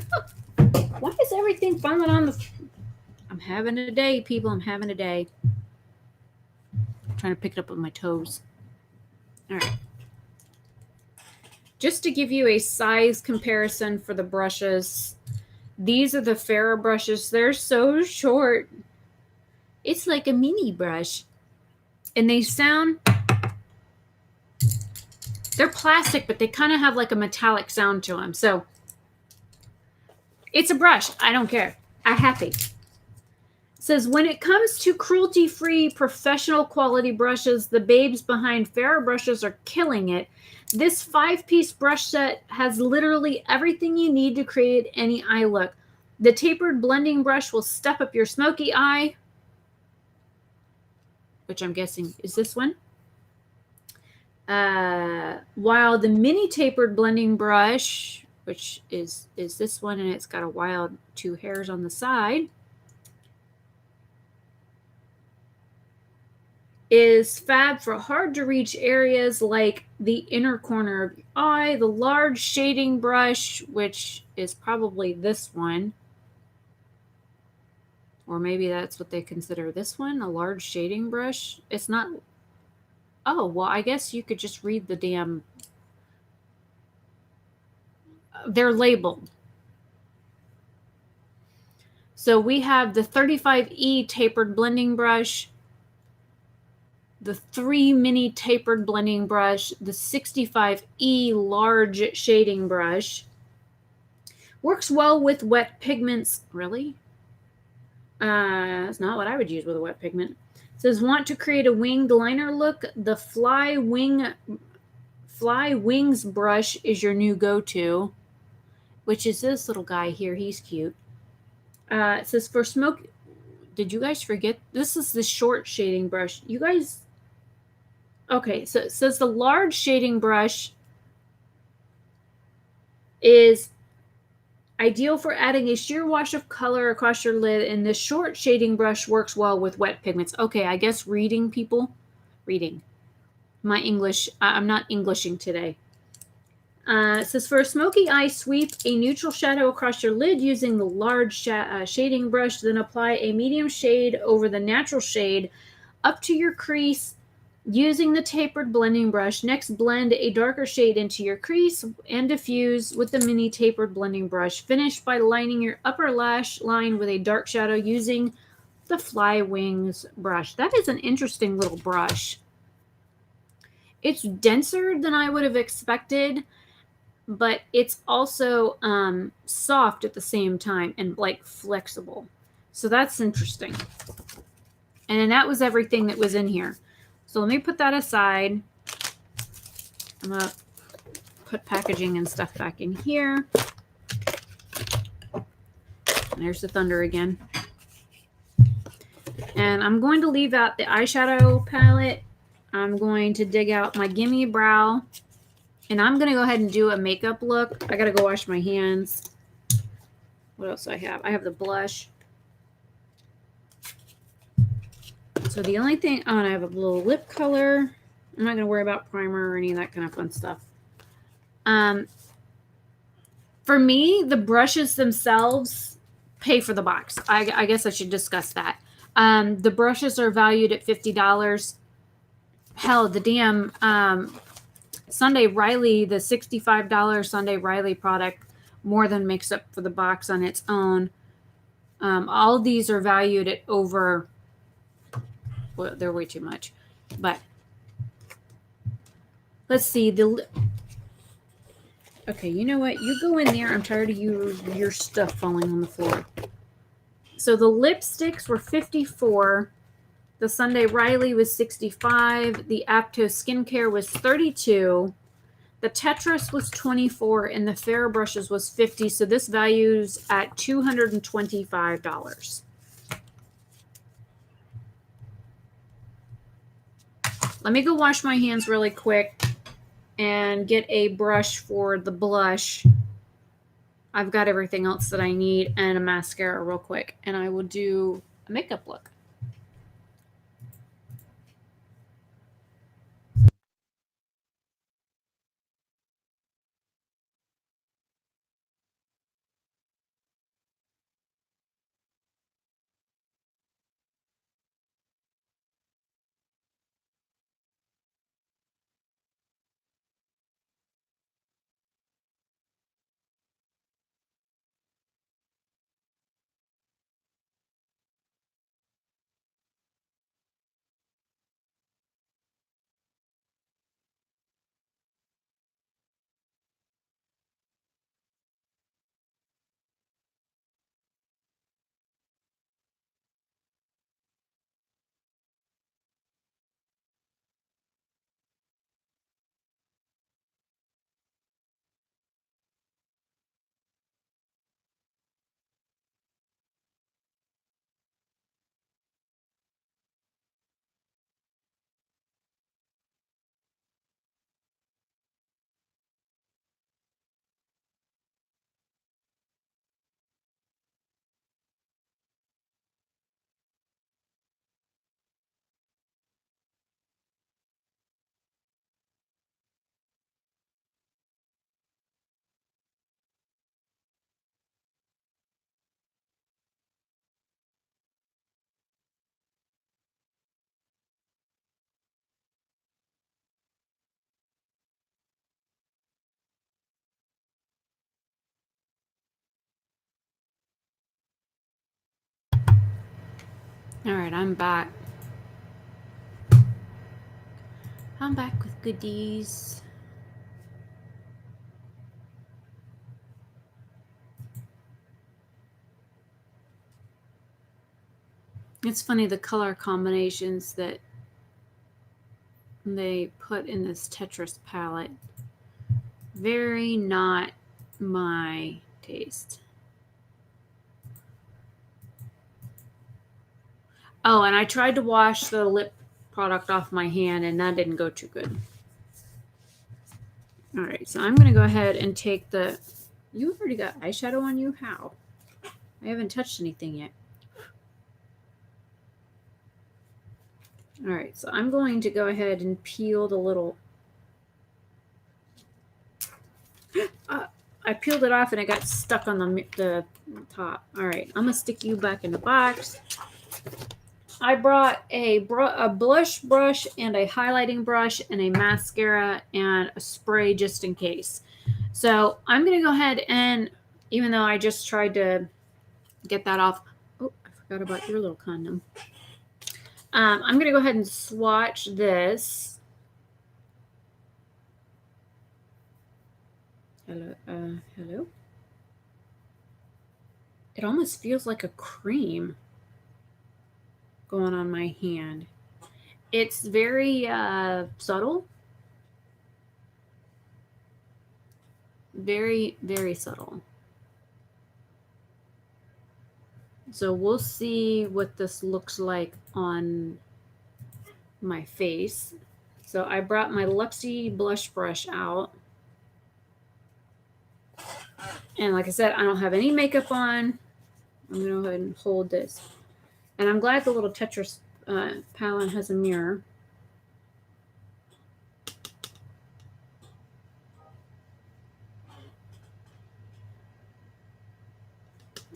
Why is everything falling on the... I'm having a day, people. I'm having a day. I'm trying to pick it up with my toes. All right. Just to give you a size comparison for the brushes, these are the F.A.R.A.H brushes. They're so short. It's like a mini brush. And they sound... They're plastic, but they kind of have like a metallic sound to them. So it's a brush. I don't care. I'm happy. It says, when it comes to cruelty-free professional quality brushes, the babes behind F.A.R.A.H brushes are killing it. This 5-piece brush set has literally everything you need to create any eye look. The tapered blending brush will step up your smoky eye, which I'm guessing is this one. While the mini tapered blending brush, which is this one, and it's got a wild 2 hairs on the side, is fab for hard to reach areas like the inner corner of your eye. The large shading brush, which is probably this one, or maybe that's what they consider this one, a large shading brush. It's not... Oh, well, I guess you could just read the damn... They're labeled. So we have the 35E tapered blending brush, the 3 mini tapered blending brush, the 65E large shading brush. Works well with wet pigments. Really? That's not what I would use with a wet pigment. Says, want to create a winged liner look? The Fly Wings brush is your new go-to, which is this little guy here. He's cute. It says, for smoke... Did you guys forget? This is the short shading brush. You guys... Okay, so it says the large shading brush is ideal for adding a sheer wash of color across your lid, and this short shading brush works well with wet pigments. Okay, I guess reading, people. Reading. My English, I'm not Englishing today. It says, for a smoky eye, sweep a neutral shadow across your lid using the large shading brush, then apply a medium shade over the natural shade up to your crease using the tapered blending brush. Next, blend a darker shade into your crease and diffuse with the mini tapered blending brush. Finish by lining your upper lash line with a dark shadow using the Fly Wings brush. That is an interesting little brush. It's denser than I would have expected, but it's also soft at the same time and like flexible. So that's interesting. And then that was everything that was in here. So let me put that aside. I'm going to put packaging and stuff back in here. There's the thunder again. And I'm going to leave out the eyeshadow palette. I'm going to dig out my Gimme Brow. And I'm going to go ahead and do a makeup look. I got to go wash my hands. What else do I have? I have the blush. So the only thing, oh, and I have a little lip color. I'm not going to worry about primer or any of that kind of fun stuff. For me, the brushes themselves pay for the box. I guess I should discuss that. The brushes are valued at $50. Hell, the damn Sunday Riley, the $65 Sunday Riley product more than makes up for the box on its own. All of these are valued at over, well, they're way too much. But let's see. Okay, you know what? You go in there. I'm tired of your stuff falling on the floor. So the lipsticks were $54. The Sunday Riley was $65. The APTO skincare was $32. The Tetris was $24, and the F.A.R.A.H brushes was $50. So this values at $225. Let me go wash my hands really quick and get a brush for the blush. I've got everything else that I need and a mascara real quick, and I will do a makeup look. All right, I'm back. I'm back with goodies. It's funny the color combinations that they put in this Tetris palette. Very not my taste. Oh, and I tried to wash the lip product off my hand, and that didn't go too good. All right, so I'm going to go ahead and take the... You already got eyeshadow on you? How? I haven't touched anything yet. All right, so I'm going to go ahead and peel the little... I peeled it off and it got stuck on the top. All right, I'm going to stick you back in the box. I brought a blush brush and a highlighting brush and a mascara and a spray just in case. So I'm going to go ahead and, even though I just tried to get that off. Oh, I forgot about your little condom. I'm going to go ahead and swatch this. Hello. Hello. It almost feels like a cream going on my hand. It's very subtle. Very, very subtle. So we'll see what this looks like on my face. So I brought my Luxe blush brush out. And like I said, I don't have any makeup on. I'm going to go ahead and hold this. And I'm glad the little Tetris palette has a mirror.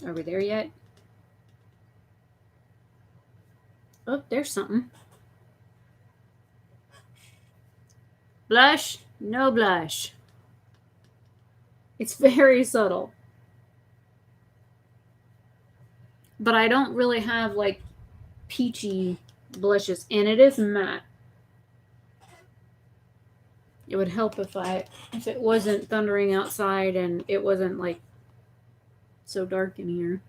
Are we there yet? Oh, there's something. Blush, no blush. It's very subtle. But I don't really have like peachy blushes, and it is matte. It would help if it wasn't thundering outside and it wasn't like so dark in here.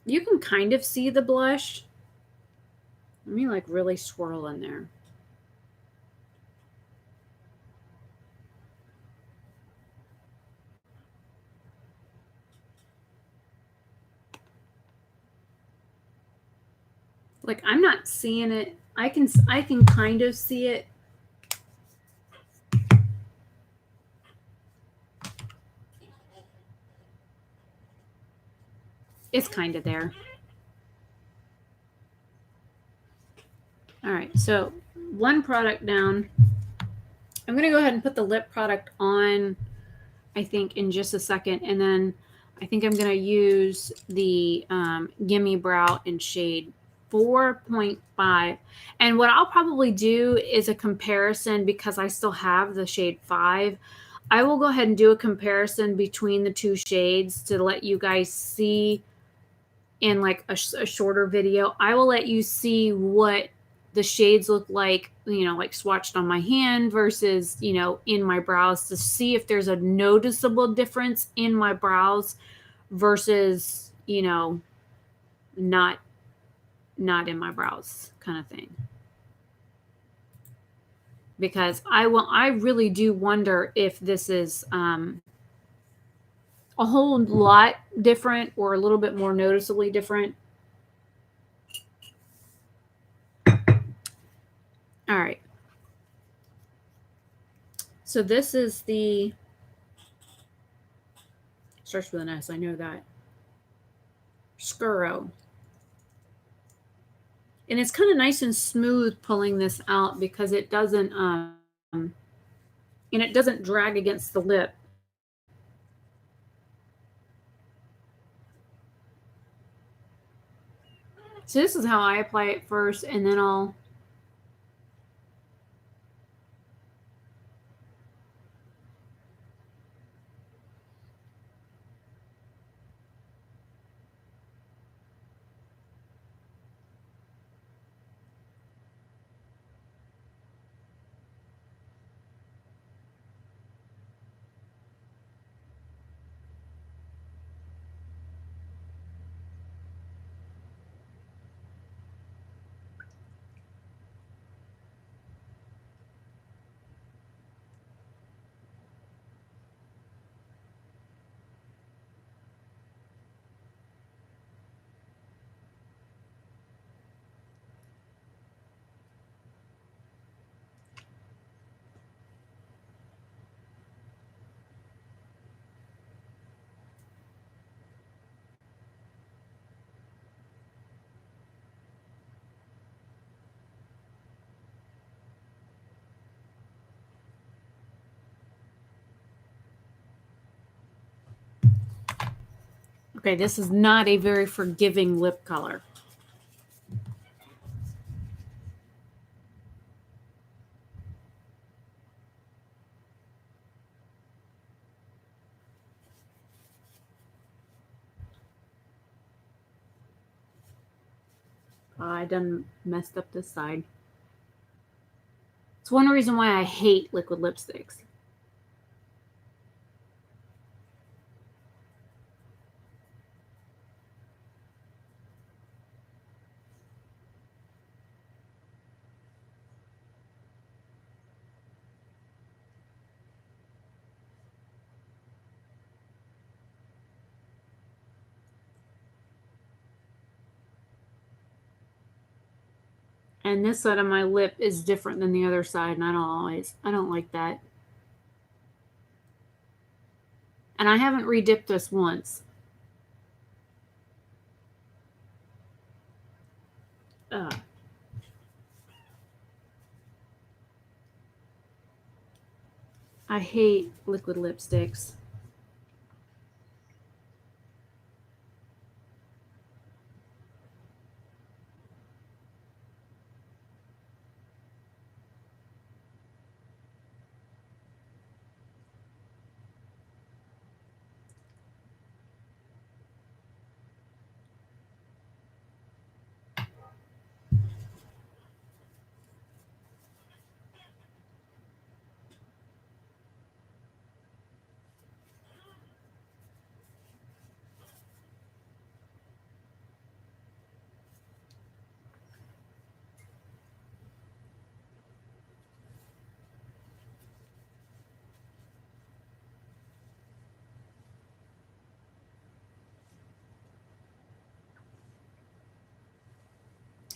You can kind of see the blush. Let me like really swirl in there. Like I'm not seeing it. I can kind of see it. It's kind of there. All right, so one product down. I'm going to go ahead and put the lip product on, I think, in just a second. And then I think I'm going to use the Gimme Brow in shade 4.5. And what I'll probably do is a comparison because I still have the shade 5. I will go ahead and do a comparison between the two shades to let you guys see in like a shorter video. I will let you see what the shades look like, you know, like swatched on my hand versus, you know, in my brows to see if there's a noticeable difference in my brows versus, you know, not in my brows kind of thing. Because I really do wonder if this is a whole lot different or a little bit more noticeably different. All right. So this is the, starts with an S, I know that. Scuro. And it's kind of nice and smooth pulling this out because it doesn't, and it doesn't drag against the lip. So this is how I apply it first, and then I'll okay, this is not a very forgiving lip color. I done messed up this side. It's one reason why I hate liquid lipsticks. And this side of my lip is different than the other side, and I don't like that. And I haven't redipped this once. I hate liquid lipsticks.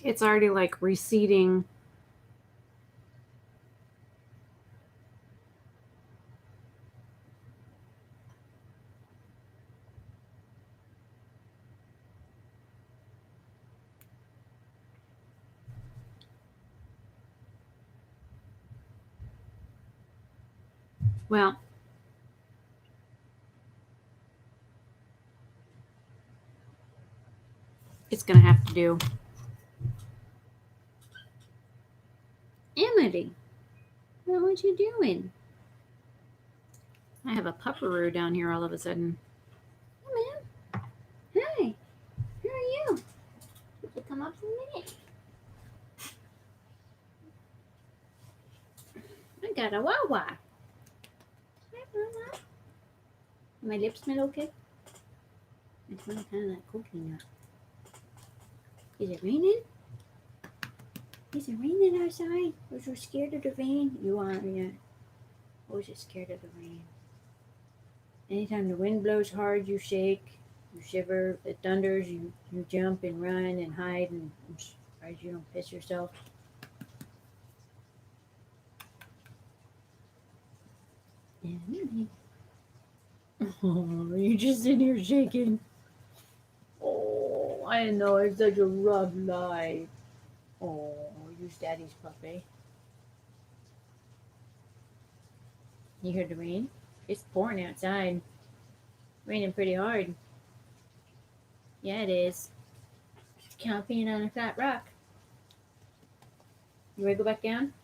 It's already like receding. Well, it's going to have to do. Emily, what you doing? I have a pupperoo down here all of a sudden. Hey, man. Hi. Who are you? Did you come up for a minute? I got a wawa. Hi, Mama. My lips smell okay? It smells kind of like coconut. Is it raining? Is it raining outside? Was you scared of the rain? You are, yeah. I was just scared of the rain. Anytime the wind blows hard, you shake, you shiver. It thunders, you jump and run and hide and surprised you don't piss yourself. Oh, you're just sitting here shaking. Oh, I know it's such a rough life. Oh, you're Daddy's puppy. You heard the rain? It's pouring outside. Raining pretty hard. Yeah, it is. Camping on a flat rock. You ready to go back down?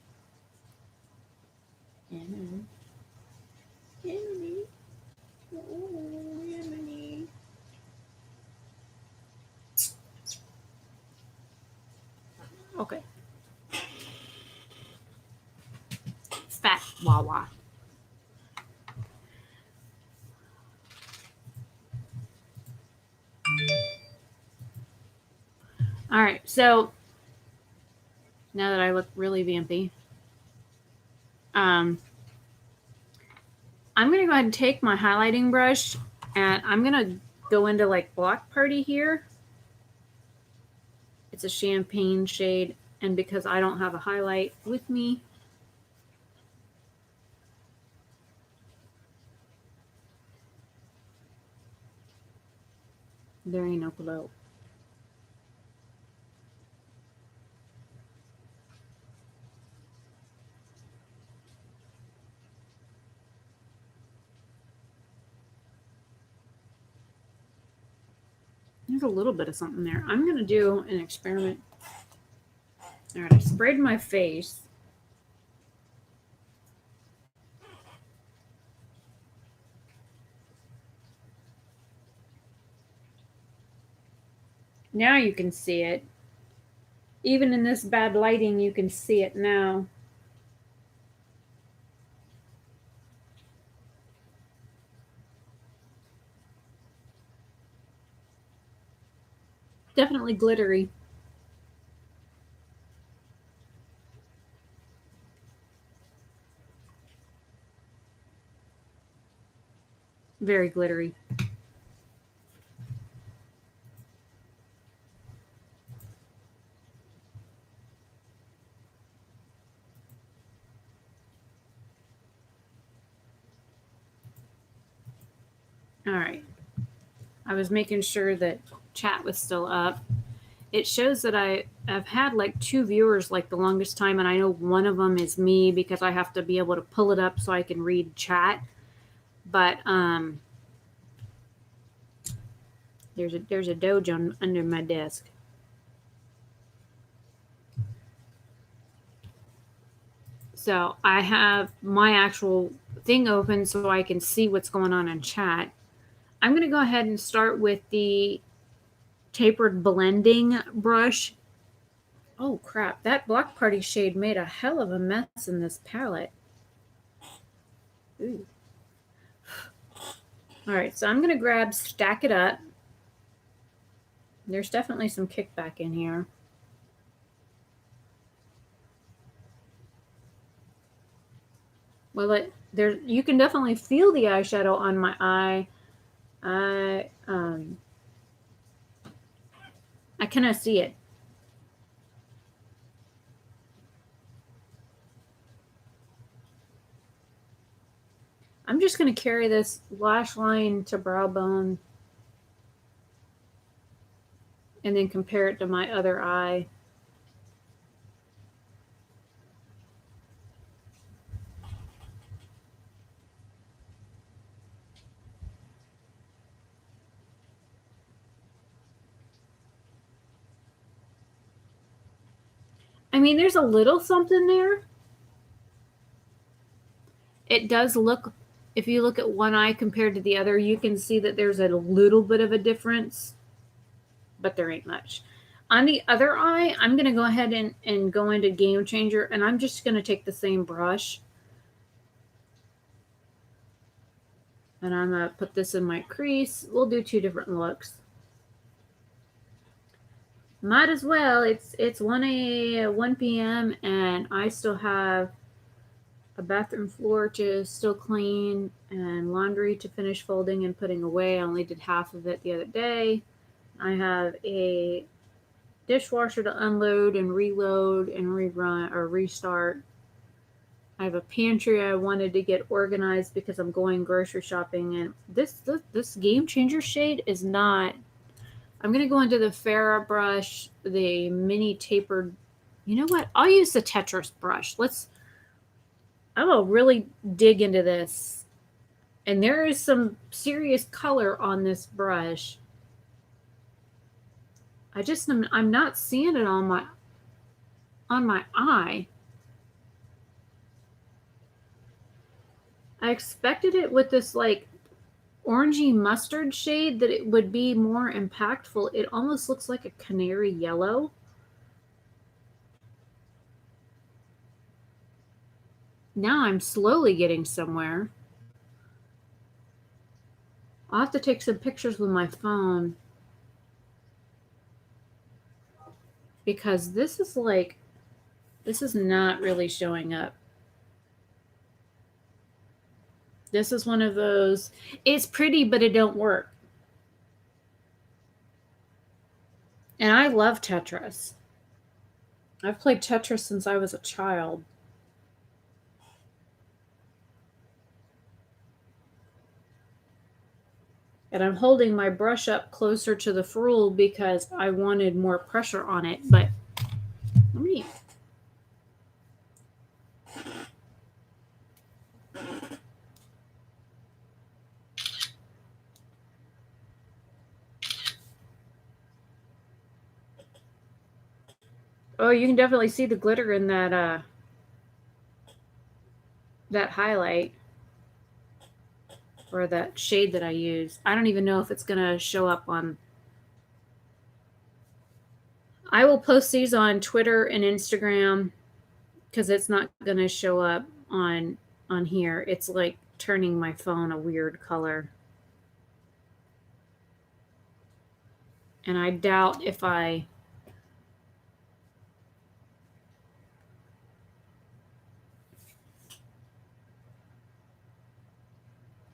Emily. Emily. Oh, Emily. Okay. Fat Wawa. All right, so now that I look really vampy, I'm going to go ahead and take my highlighting brush and I'm going to go into like Block Party here. It's a champagne shade, and because I don't have a highlight with me, there ain't no glow. There's a little bit of something there. I'm going to do an experiment. All right, I sprayed my face. Now you can see it. Even in this bad lighting, you can see it now. Definitely glittery. Very glittery. All right. I was making sure that chat was still up. it shows that I've had like 2 viewers like the longest time, and I know one of them is me because I have to be able to pull it up so I can read chat. But there's a Doge under my desk. So I have my actual thing open so I can see what's going on in chat. I'm going to go ahead and start with the Tapered Blending Brush. Oh crap, that Block Party shade made a hell of a mess in this palette. Ooh. All right, so I'm going to grab Stack It Up. There's definitely some kickback in here. Well, you can definitely feel the eyeshadow on my eye. I cannot see it. I'm just going to carry this lash line to brow bone and then compare it to my other eye. I mean, there's a little something there. It does look, if you look at one eye compared to the other, you can see that there's a little bit of a difference, but there ain't much. On the other eye, I'm going to go ahead and go into Game Changer, and I'm just going to take the same brush. And I'm going to put this in my crease. We'll do 2 different looks. Might as well. It's 1 p.m. and I still have a bathroom floor to still clean and laundry to finish folding and putting away. I only did half of it the other day. I have a dishwasher to unload and reload and rerun or restart. I have a pantry I wanted to get organized because I'm going grocery shopping, and this Game Changer shade is not. I'm going to go into the F.A.R.A.H brush, the Mini Tapered. You know what? I'll use the Tetris brush. I will really dig into this. And there is some serious color on this brush. I'm not seeing it on my eye. I expected it with this like orangey mustard shade that it would be more impactful. It almost looks like a canary yellow. Now I'm slowly getting somewhere. I'll have to take some pictures with my phone because this is not really showing up. This is one of those, it's pretty, but it don't work. And I love Tetris. I've played Tetris since I was a child. And I'm holding my brush up closer to the ferrule because I wanted more pressure on it. But let me... Oh, you can definitely see the glitter in that that highlight or that shade that I use. I don't even know if it's going to show up on... I will post these on Twitter and Instagram because it's not going to show up on here. It's like turning my phone a weird color. And I doubt if I...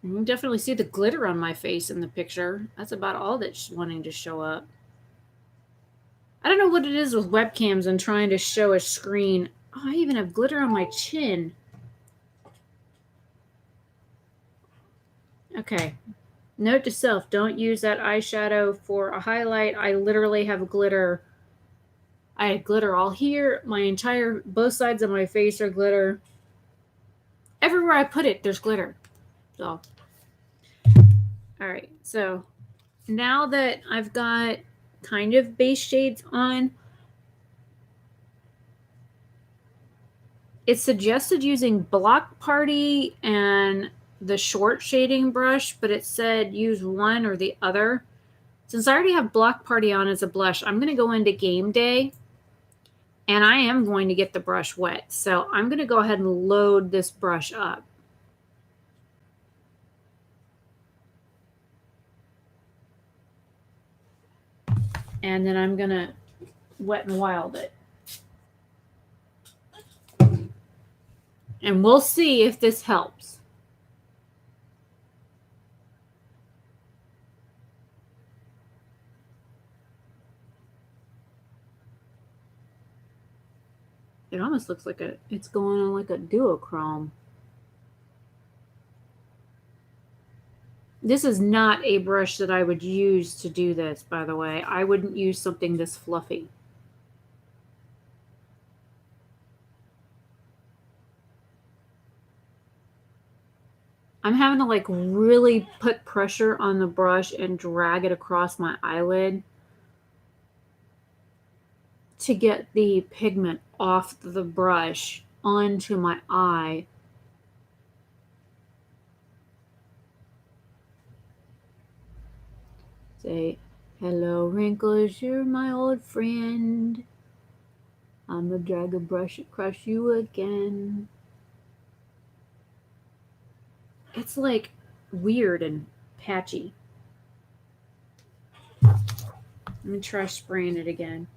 You can definitely see the glitter on my face in the picture. That's about all that's wanting to show up. I don't know what it is with webcams and trying to show a screen. Oh, I even have glitter on my chin. Okay. Note to self, don't use that eyeshadow for a highlight. I literally have glitter I had glitter all here. Both sides of my face are glitter. Everywhere I put it, there's glitter. So, all right. So now that I've got kind of base shades on, it suggested using Block Party and the short shading brush, but it said use one or the other. Since I already have Block Party on as a blush, I'm going to go into Game Day, and I am going to get the brush wet. So I'm going to go ahead and load this brush up. And then I'm going to Wet and Wild it. And we'll see if this helps. It almost looks like it's going on like a duochrome. This is not a brush that I would use to do this, by the way. I wouldn't use something this fluffy. I'm having to like really put pressure on the brush and drag it across my eyelid to get the pigment off the brush onto my eye. Say, hello wrinkles, you're my old friend. I'm gonna drag a brush across you again. It's like weird and patchy. Let me try spraying it again.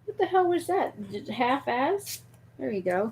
What the hell was that? Half-ass? There you go.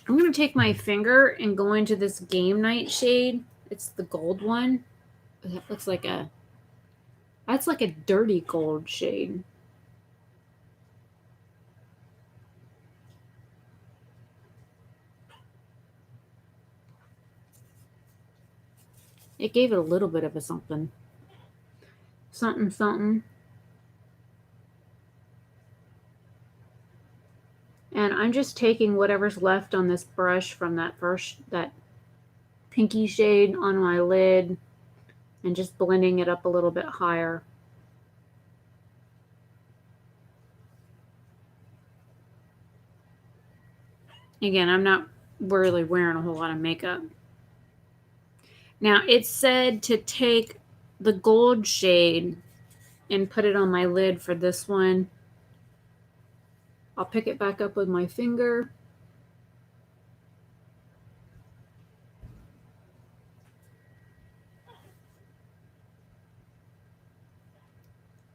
I'm going to take my finger and go into this Game Night shade. It's the gold one. That looks like that's like a dirty gold shade. It gave it a little bit of a something. Something, something. And I'm just taking whatever's left on this brush from that pinky shade on my lid and just blending it up a little bit higher. Again, I'm not really wearing a whole lot of makeup. Now, it said to take the gold shade and put it on my lid for this one. I'll pick it back up with my finger.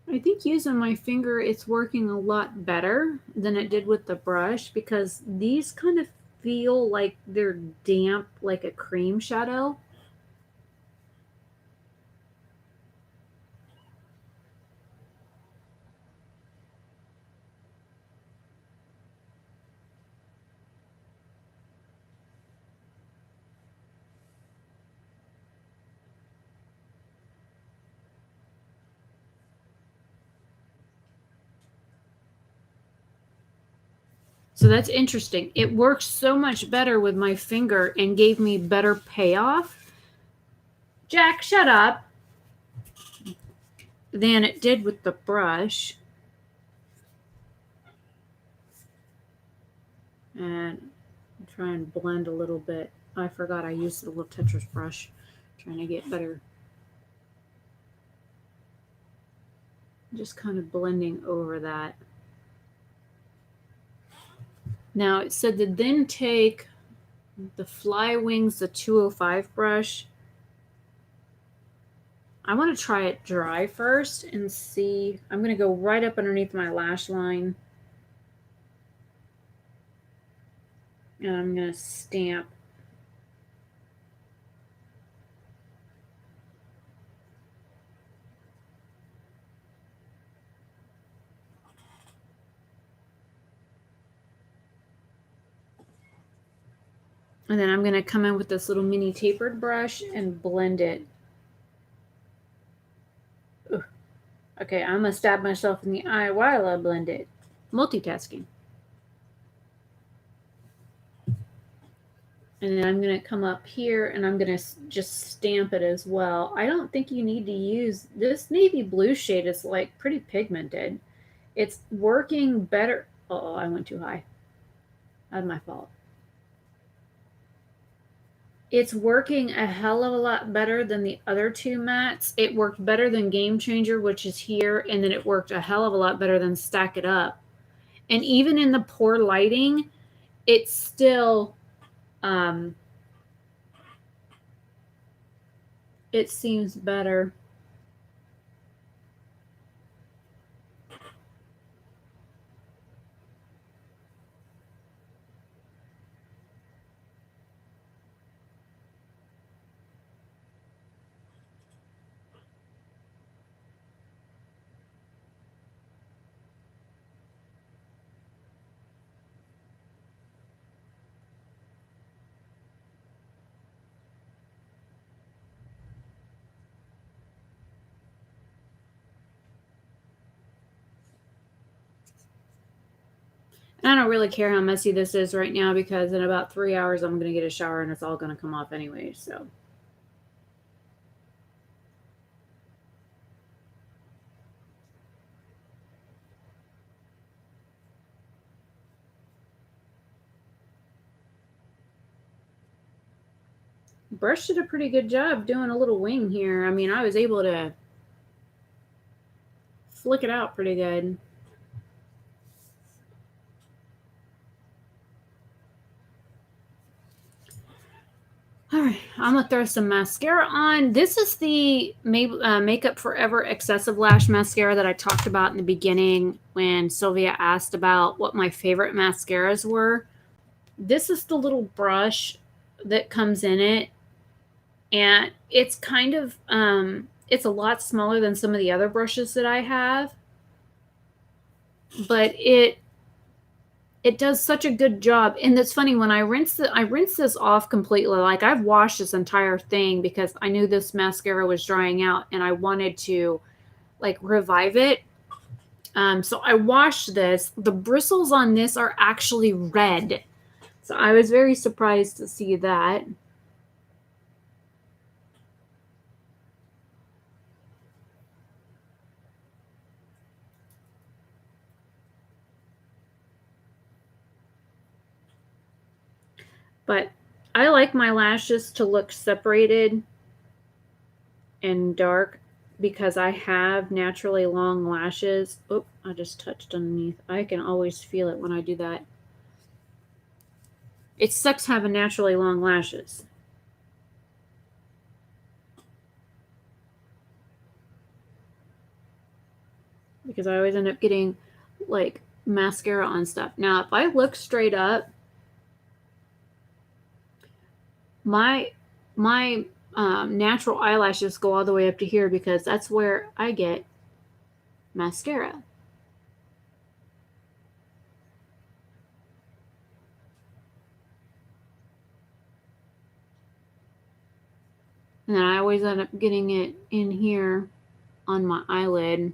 I think using my finger, it's working a lot better than it did with the brush because these kind of feel like they're damp, like a cream shadow. So that's interesting. It works so much better with my finger and gave me better payoff. Jack, shut up. Than it did with the brush. And try and blend a little bit. I forgot I used the little Tetris brush. Trying to get better. Just kind of blending over that. Now it said to then take the Fly Wings, the 205 brush. I want to try it dry first and see. I'm going to go right up underneath my lash line. And I'm going to stamp. And then I'm going to come in with this little mini tapered brush and blend it. Ugh. Okay, I'm going to stab myself in the eye while I blend it. Multitasking. And then I'm going to come up here and I'm going to just stamp it as well. I don't think you need to use this navy blue shade. Is like pretty pigmented. It's working better. Oh, I went too high. That's my fault. It's working a hell of a lot better than the other two mattes. It worked better than Game Changer, which is here, and then it worked a hell of a lot better than Stack It Up. And even in the poor lighting, it's still it seems better. And I don't really care how messy this is right now because in about 3 hours I'm going to get a shower and it's all going to come off anyway. So brush did a pretty good job doing a little wing here. I mean, I was able to flick it out pretty good. All right, I'm going to throw some mascara on. This is the Makeup Forever Excessive Lash Mascara that I talked about in the beginning when Sylvia asked about what my favorite mascaras were. This is the little brush that comes in it. And it's kind of, it's a lot smaller than some of the other brushes that I have. But it does such a good job. And it's funny, when I rinse this off completely. Like, I've washed this entire thing because I knew this mascara was drying out and I wanted to like revive it. So I washed this. The bristles on this are actually red. So I was very surprised to see that. But I like my lashes to look separated and dark because I have naturally long lashes. Oh, I just touched underneath. I can always feel it when I do that. It sucks having naturally long lashes. Because I always end up getting like mascara on stuff. Now, if I look straight up, my natural eyelashes go all the way up to here because that's where I get mascara. And then I always end up getting it in here on my eyelid.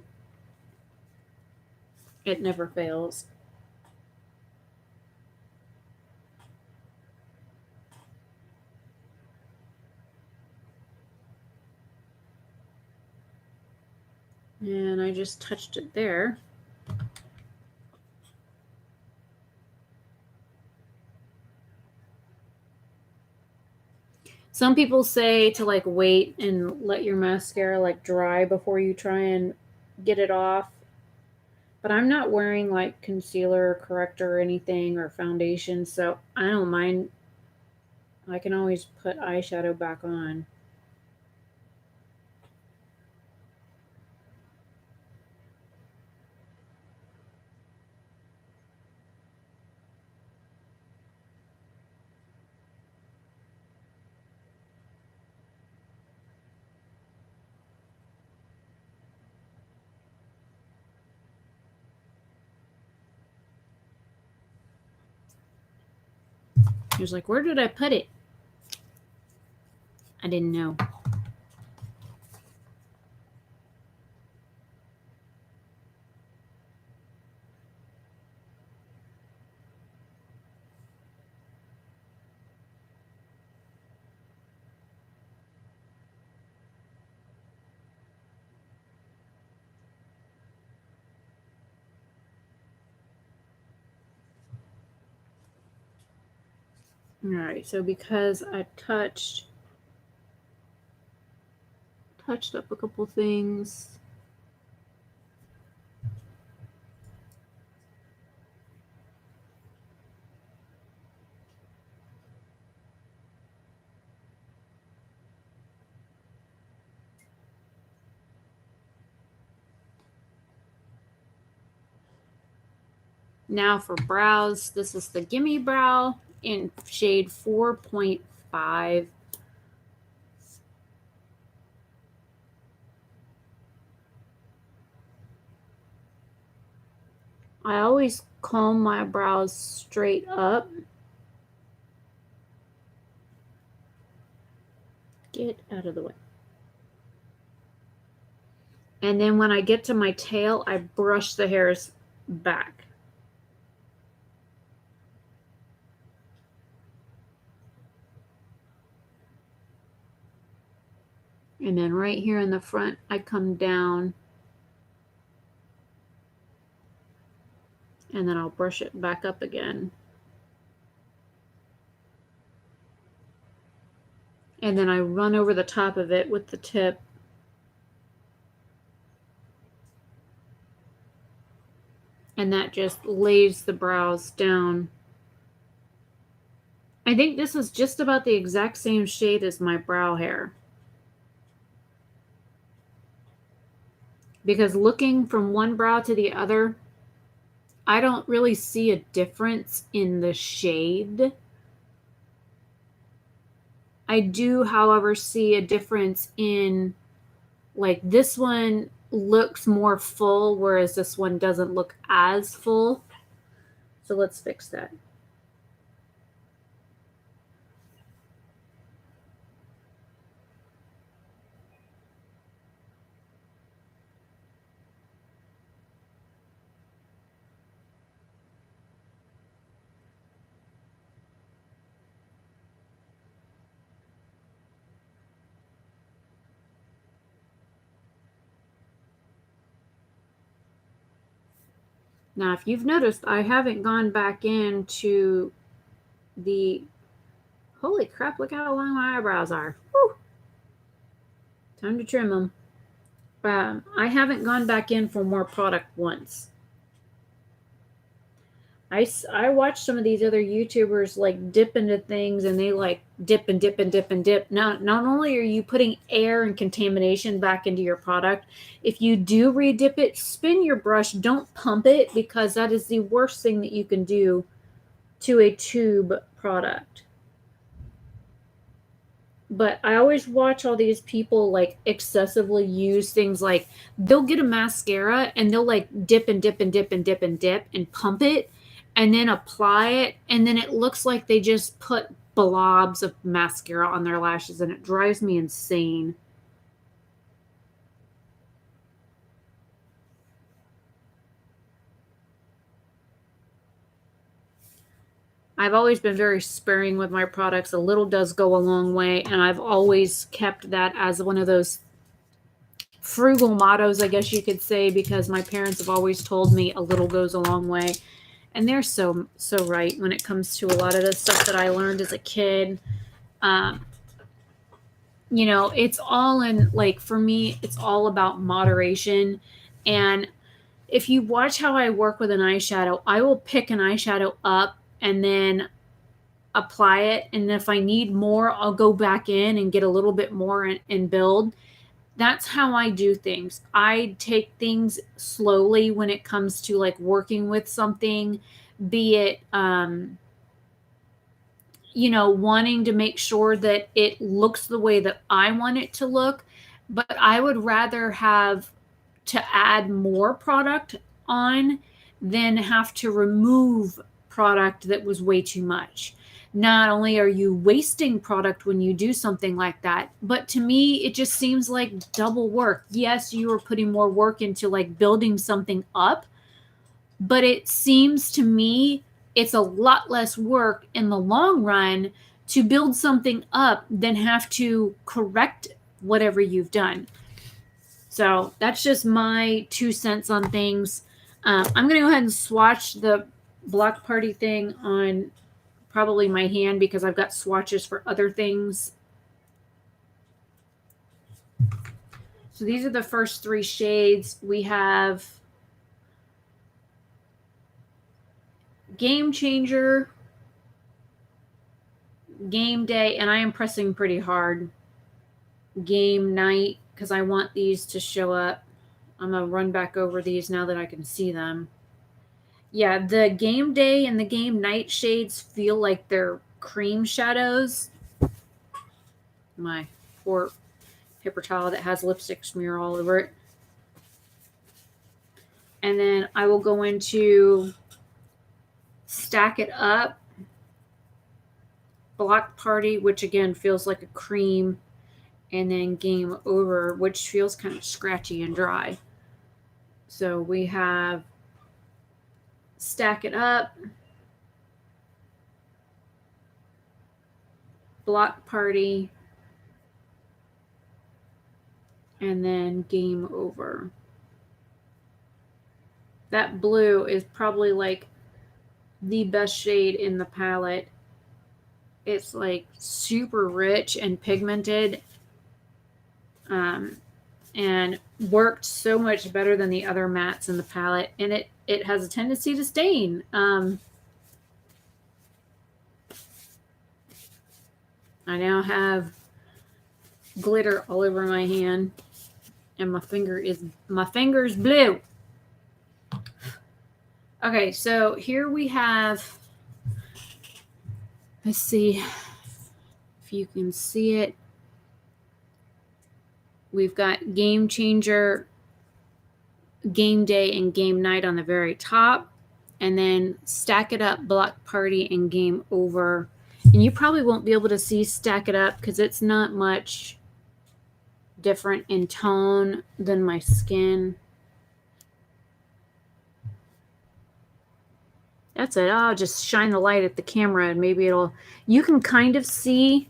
It never fails. And I just touched it there. Some people say to like wait and let your mascara like dry before you try and get it off. But I'm not wearing like concealer or corrector or anything or foundation, so I don't mind. I can always put eyeshadow back on. He was like, where did I put it? I didn't know. All right, so because I touched up a couple things. Now for brows, this is the Gimme Brow in shade 4.5. I always comb my brows straight up. Get out of the way. And then when I get to my tail, I brush the hairs back. And then right here in the front, I come down. And then I'll brush it back up again. And then I run over the top of it with the tip. And that just lays the brows down. I think this is just about the exact same shade as my brow hair. Because looking from one brow to the other, I don't really see a difference in the shade. I do, however, see a difference in, like, this one looks more full, whereas this one doesn't look as full. So let's fix that. Now, if you've noticed, I haven't gone back into the... Holy crap, look how long my eyebrows are. Whew. Time to trim them. I haven't gone back in for more product once. I watch some of these other YouTubers like dip into things, and they like dip and dip and dip and dip. Not only are you putting air and contamination back into your product, if you do re-dip it, spin your brush. Don't pump it, because that is the worst thing that you can do to a tube product. But I always watch all these people like excessively use things, like they'll get a mascara and they'll like dip and dip and dip and dip and dip and pump it and then apply it, and then it looks like they just put blobs of mascara on their lashes, and it drives me insane. I've always been very sparing with my products. A little does go a long way, and I've always kept that as one of those frugal mottos, I guess you could say, because my parents have always told me a little goes a long way. And they're so right when it comes to a lot of the stuff that I learned as a kid. You know, it's all in, like, for me, it's all about moderation. And if you watch how I work with an eyeshadow, I will pick an eyeshadow up and then apply it. And if I need more, I'll go back in and get a little bit more and build. That's how I do things. I take things slowly when it comes to like working with something, be it, you know, wanting to make sure that it looks the way that I want it to look. But I would rather have to add more product on than have to remove product that was way too much. Not only are you wasting product when you do something like that, but to me, it just seems like double work. Yes, you are putting more work into like building something up, but it seems to me it's a lot less work in the long run to build something up than have to correct whatever you've done. So that's just my 2 cents on things. I'm going to go ahead and swatch the Block Party thing on probably my hand because I've got swatches for other things. So these are the first 3 shades. We have Game Changer, Game Day, and I am pressing pretty hard. Game Night, because I want these to show up. I'm going to run back over these now that I can see them. Yeah, the Game Day and the Game Night shades feel like they're cream shadows. My poor paper towel that has lipstick smear all over it. And then I will go into Stack It Up, Block Party, which again feels like a cream, and then Game Over, which feels kind of scratchy and dry. So we have Stack It Up, Block Party, and then Game Over. That blue is probably like the best shade in the palette. It's like super rich and pigmented, and worked so much better than the other mattes in the palette. And it has a tendency to stain. I now have glitter all over my hand, and my finger's blue. Okay, so here we have, let's see if you can see it. We've got Game Changer, Game Day, and Game Night on the very top, and then Stack It Up, Block Party, and Game Over. And you probably won't be able to see Stack It Up because it's not much different in tone than my skin. That's it. I'll just shine the light at the camera and maybe you can kind of see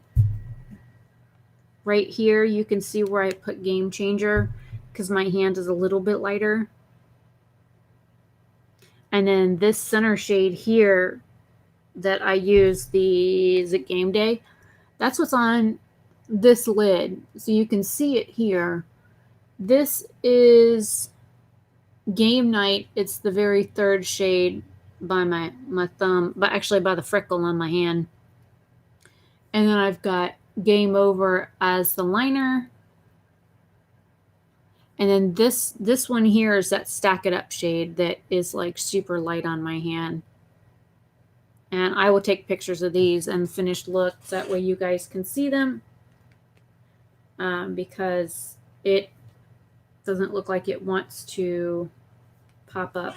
right here. You can see where I put Game Changer because my hand is a little bit lighter. And then this center shade here that I use, is it Game Day? That's what's on this lid. So you can see it here. This is Game Night. It's the very third shade by my thumb, but actually by the freckle on my hand. And then I've got Game Over as the liner. And then this one here is that Stack It Up shade that is like super light on my hand. And I will take pictures of these and finished looks. That way you guys can see them. Because it doesn't look like it wants to pop up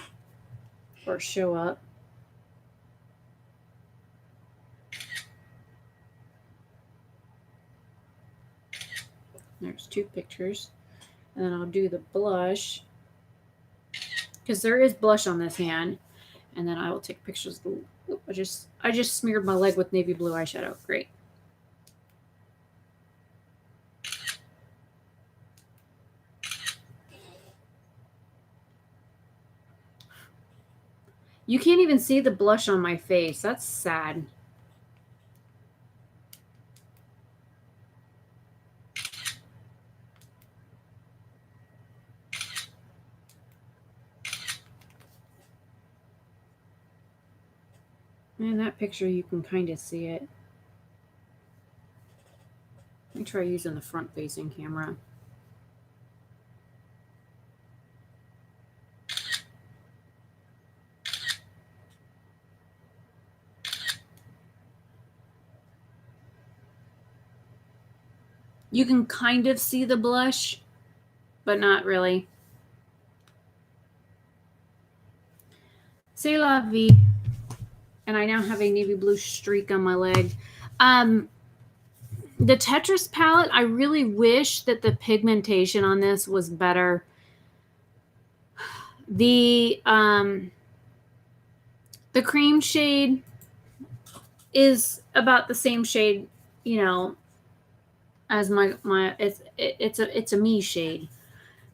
or show up. There's 2 pictures. And then I'll do the blush because there is blush on this hand. And then I will take pictures of the, I just smeared my leg with navy blue eyeshadow. Great. You can't even see the blush on my face. That's sad. In that picture, you can kind of see it. Let me try using the front-facing camera. You can kind of see the blush, but not really. C'est la vie. And I now have a navy blue streak on my leg. The Tetris palette, I really wish that the pigmentation on this was better. The cream shade is about the same shade, you know, as it's a me shade.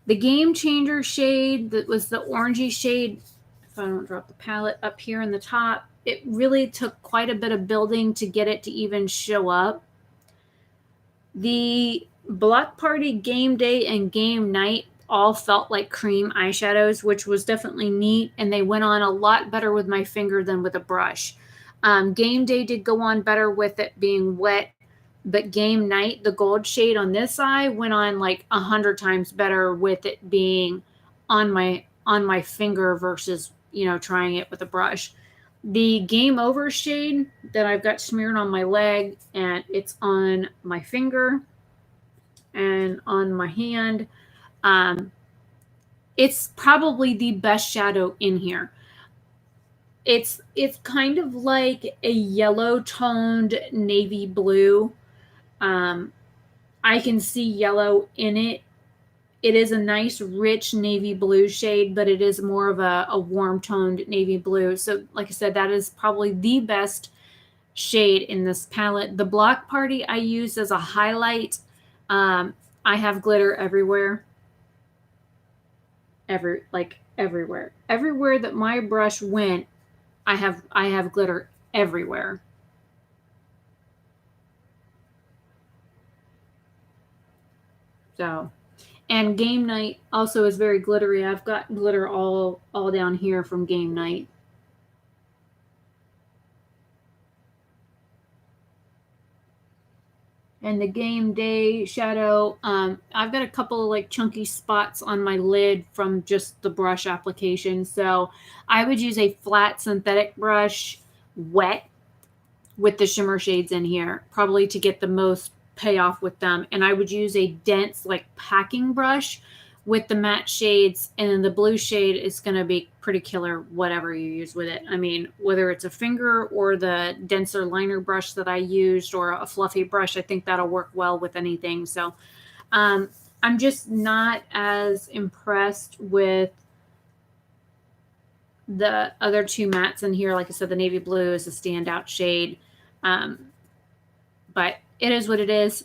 The Game Changer shade that was the orangey shade, if I don't drop the palette up here in the top, it really took quite a bit of building to get it to even show up. The Block Party, Game Day, and Game Night all felt like cream eyeshadows, which was definitely neat, and they went on a lot better with my finger than with a brush. Game Day did go on better with it being wet, but Game Night, the gold shade on this eye, went on like 100 times better with it being on my finger versus, you know, trying it with a brush. The Game Over shade that I've got smeared on my leg, and it's on my finger and on my hand. It's probably the best shadow in here. It's kind of like a yellow toned navy blue. I can see yellow in it. It is a nice, rich navy blue shade, but it is more of a warm-toned navy blue. So, like I said, that is probably the best shade in this palette. The Block Party I used as a highlight. I have glitter everywhere. Everywhere. Everywhere that my brush went, I have glitter everywhere. So, and Game Night also is very glittery. I've got glitter all down here from Game Night. And the Game Day shadow, I've got a couple of like chunky spots on my lid from just the brush application. So I would use a flat synthetic brush, wet, with the shimmer shades in here, probably to get the most payoff with them. And I would use a dense like packing brush with the matte shades, and then the blue shade is going to be pretty killer whatever you use with it. I mean, whether it's a finger or the denser liner brush that I used or a fluffy brush, I think that'll work well with anything. So I'm just not as impressed with the other two mattes in here. Like I said, the navy blue is a standout shade. But it is what it is.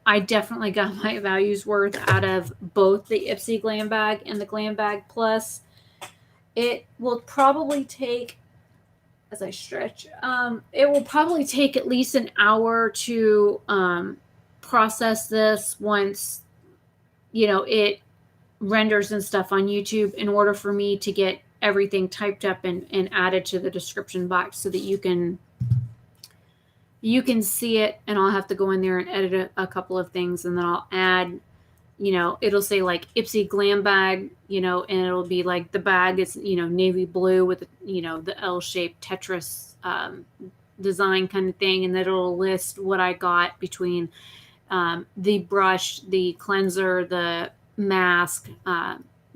I definitely got my values worth out of both the Ipsy Glambag and the Glambag Plus. It will probably take, as I stretch, it will probably take at least an hour to process this once, you know, it renders and stuff on YouTube, in order for me to get everything typed up and added to the description box so that you can see it. And I'll have to go in there and edit a couple of things, and then I'll add, you know, it'll say like Ipsy Glambag, you know, and it'll be like the bag is, you know, navy blue with, you know, the L-shaped Tetris design kind of thing, and then it'll list what I got between the brush, the cleanser, the mask,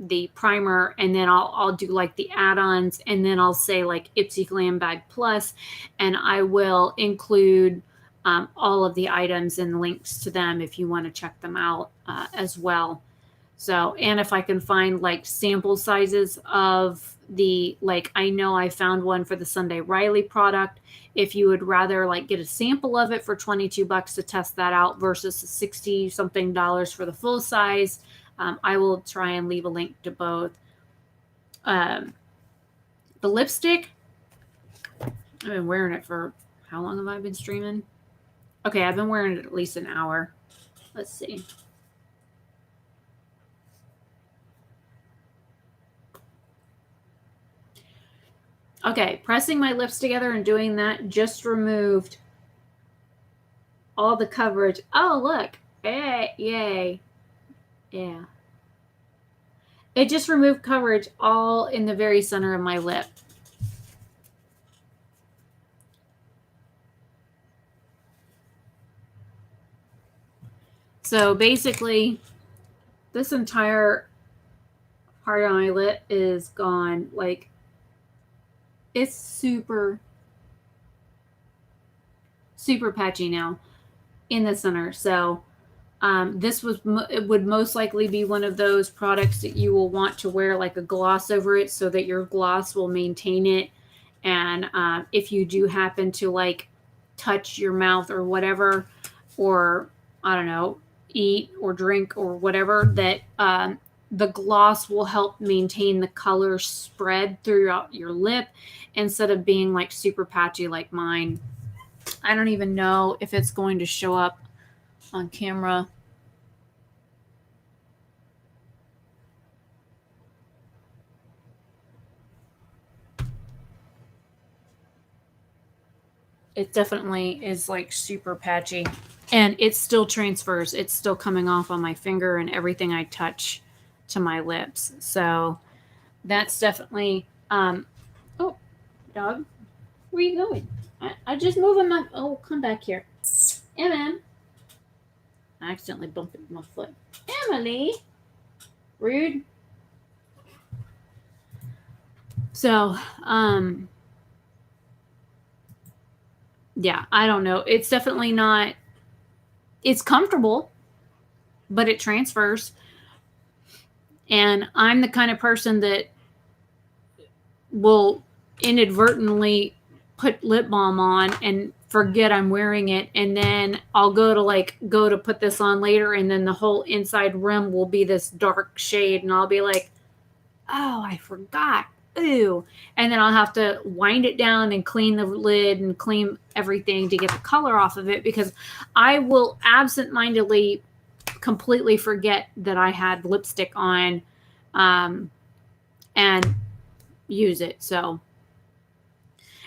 the primer, and then I'll do like the add-ons, and then I'll say like Ipsy Glambag Plus, and I will include all of the items and links to them if you want to check them out as well. So, and if I can find like sample sizes of the, like, I know I found one for the Sunday Riley product. If you would rather like get a sample of it for $22 to test that out versus $60 something for the full size, I will try and leave a link to both. The lipstick, I've been wearing it for, how long have I been streaming? Okay, I've been wearing it at least an hour. Let's see. Okay, pressing my lips together and doing that just removed all the coverage. Oh, look. Hey, yay. Yeah. It just removed coverage all in the very center of my lip. So basically, this entire part of my lip is gone. Like, it's super, super patchy now in the center. So this it would most likely be one of those products that you will want to wear like a gloss over it so that your gloss will maintain it. And if you do happen to like touch your mouth or whatever, or I don't know, eat or drink or whatever, that the gloss will help maintain the color spread throughout your lip instead of being like super patchy like mine. I don't even know if it's going to show up on camera. It definitely is like super patchy, and it still transfers. It's still coming off on my finger and everything I touch to my lips. So that's definitely oh, dog, where are you going? I just moving my, oh, come back here. Emma. I accidentally bumped my foot. Emily. Rude. So, yeah, I don't know. It's definitely not, it's comfortable, but it transfers. And I'm the kind of person that will inadvertently put lip balm on and forget I'm wearing it, and then I'll go to put this on later, and then the whole inside rim will be this dark shade, and I'll be like, oh, I forgot. Ooh. And then I'll have to wind it down and clean the lid and clean everything to get the color off of it, because I will absentmindedly completely forget that I had lipstick on and use it. So,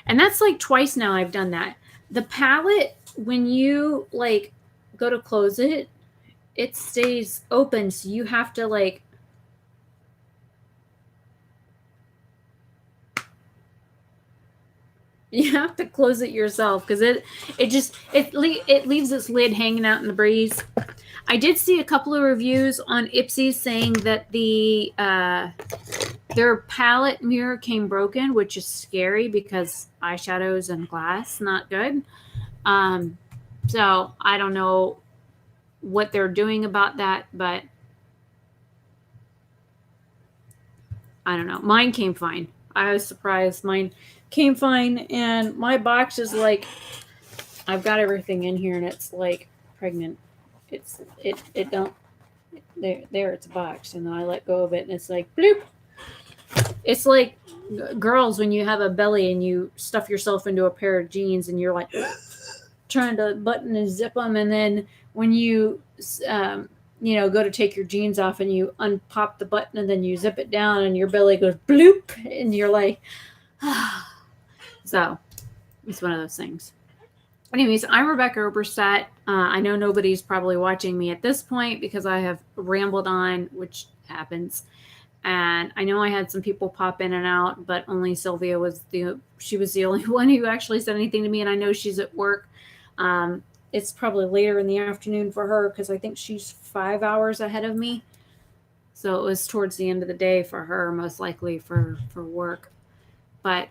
and that's like twice now I've done that. The palette, when you like go to close it, it stays open, so you have to like close it yourself, because it leaves its lid hanging out in the breeze. I did see a couple of reviews on Ipsy saying that their palette mirror came broken, which is scary because eyeshadows and glass, not good. So I don't know what they're doing about that, but I don't know. Mine came fine. I was surprised. Mine came fine, and my box is like, I've got everything in here, and it's like pregnant. It don't, there it's a box, and then I let go of it, and it's like bloop. It's like girls when you have a belly and you stuff yourself into a pair of jeans and you're like trying to button and zip them, and then when you go to take your jeans off and you unpop the button and then you zip it down and your belly goes bloop, and you're like, so it's one of those things. Anyways, I'm Rebecca Oberstadt. I know nobody's probably watching me at this point because I have rambled on, which happens. And I know I had some people pop in and out, but only Sylvia was the only one who actually said anything to me. And I know she's at work. It's probably later in the afternoon for her because I think she's 5 hours ahead of me. So it was towards the end of the day for her, most likely for work. But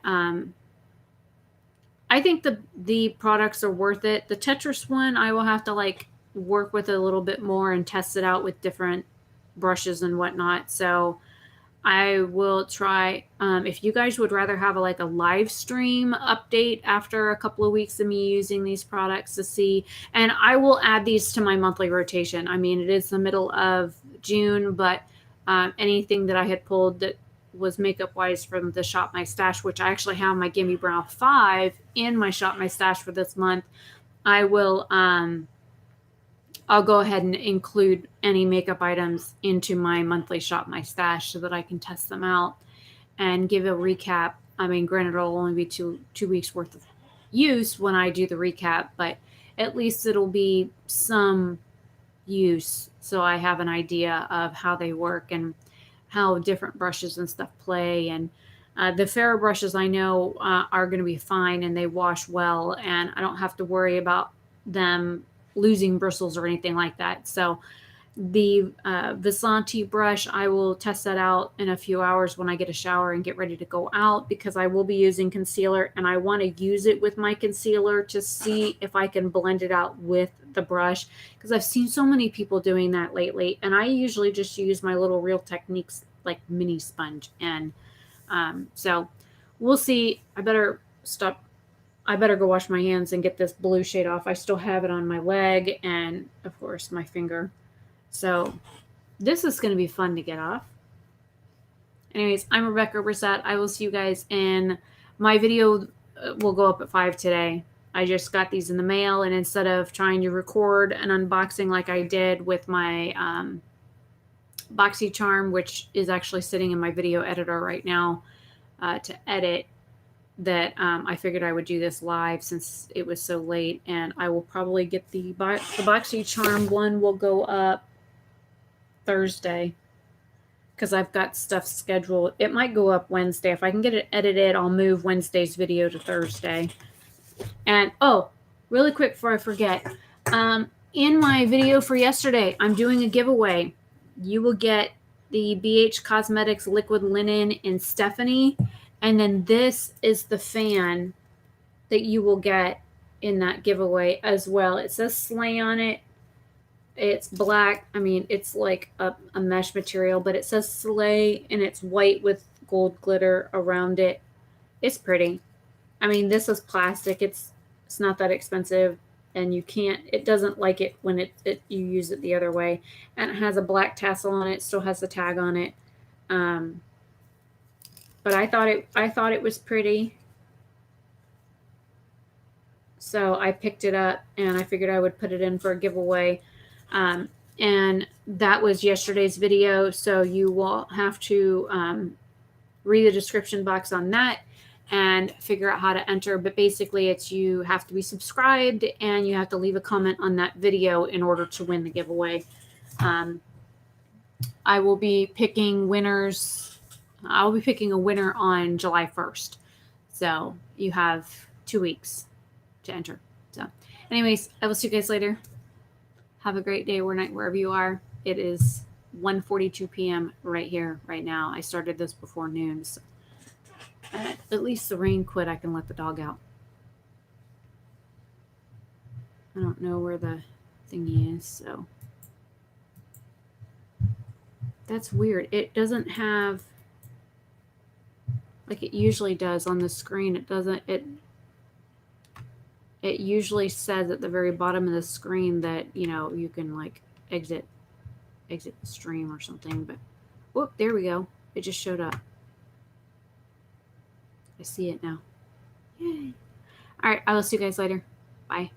I think the products are worth it. The Tetris one, I will have to like work with a little bit more and test it out with different brushes and whatnot. So I will try. If you guys would rather have a live stream update after a couple of weeks of me using these products to see, and I will add these to my monthly rotation. I mean, it is the middle of June, but anything that I had pulled that was makeup wise from the Shop My Stash, which I actually have my Gimme Brow 5 in my Shop My Stash for this month, I will I'll go ahead and include any makeup items into my monthly Shop My Stash so that I can test them out and give a recap I mean, granted, it'll only be two weeks worth of use when I do the recap, but at least it'll be some use, so I have an idea of how they work and how different brushes and stuff play. And the F.A.R.A.H brushes I know are going to be fine, and they wash well, and I don't have to worry about them losing bristles or anything like that. So the Visanti brush, I will test that out in a few hours when I get a shower and get ready to go out, because I will be using concealer, and I want to use it with my concealer to see if I can blend it out with the brush, because I've seen so many people doing that lately, and I usually just use my little Real Techniques like mini sponge. And so we'll see. I better go wash my hands and get this blue shade off. I still have it on my leg and of course my finger. So this is going to be fun to get off. Anyways, I'm Rebecca Brissette. I will see you guys in my video. Will go up at 5 today. I just got these in the mail, and instead of trying to record an unboxing like I did with my BoxyCharm, which is actually sitting in my video editor right now to edit, that I figured I would do this live since it was so late. And I will probably get the BoxyCharm one will go up Thursday, because I've got stuff scheduled. It might go up Wednesday. If I can get it edited, I'll move Wednesday's video to Thursday. And oh, really quick before I forget, in my video for yesterday, I'm doing a giveaway. You will get the BH Cosmetics Liquid Linen in Stephanie, and then this is the fan that you will get in that giveaway as well. It says Slay on it. It's black. I mean, it's like a mesh material, but it says Slay, and it's white with gold glitter around it. It's pretty. I mean, this is plastic. It's not that expensive, and it doesn't like it when you use it the other way. And it has a black tassel on it. Still has the tag on it. But I thought it was pretty. So I picked it up, and I figured I would put it in for a giveaway. And that was yesterday's video. So you will have to read the description box on that and figure out how to enter. But basically it's, you have to be subscribed and you have to leave a comment on that video in order to win the giveaway. I will be picking winners. I'll be picking a winner on July 1st. So you have 2 weeks to enter. So anyways, I will see you guys later. Have a great day or night wherever you are. It is 1:42 p.m. right here, right now. I started this before noon. So at least the rain quit. I can let the dog out. I don't know where the thingy is, so that's weird. It doesn't have, like it usually does on the screen. It doesn't. It usually says at the very bottom of the screen that, you know, you can like exit the stream or something. But whoop, there we go. It just showed up. I see it now. Yay. All right, I will see you guys later. Bye.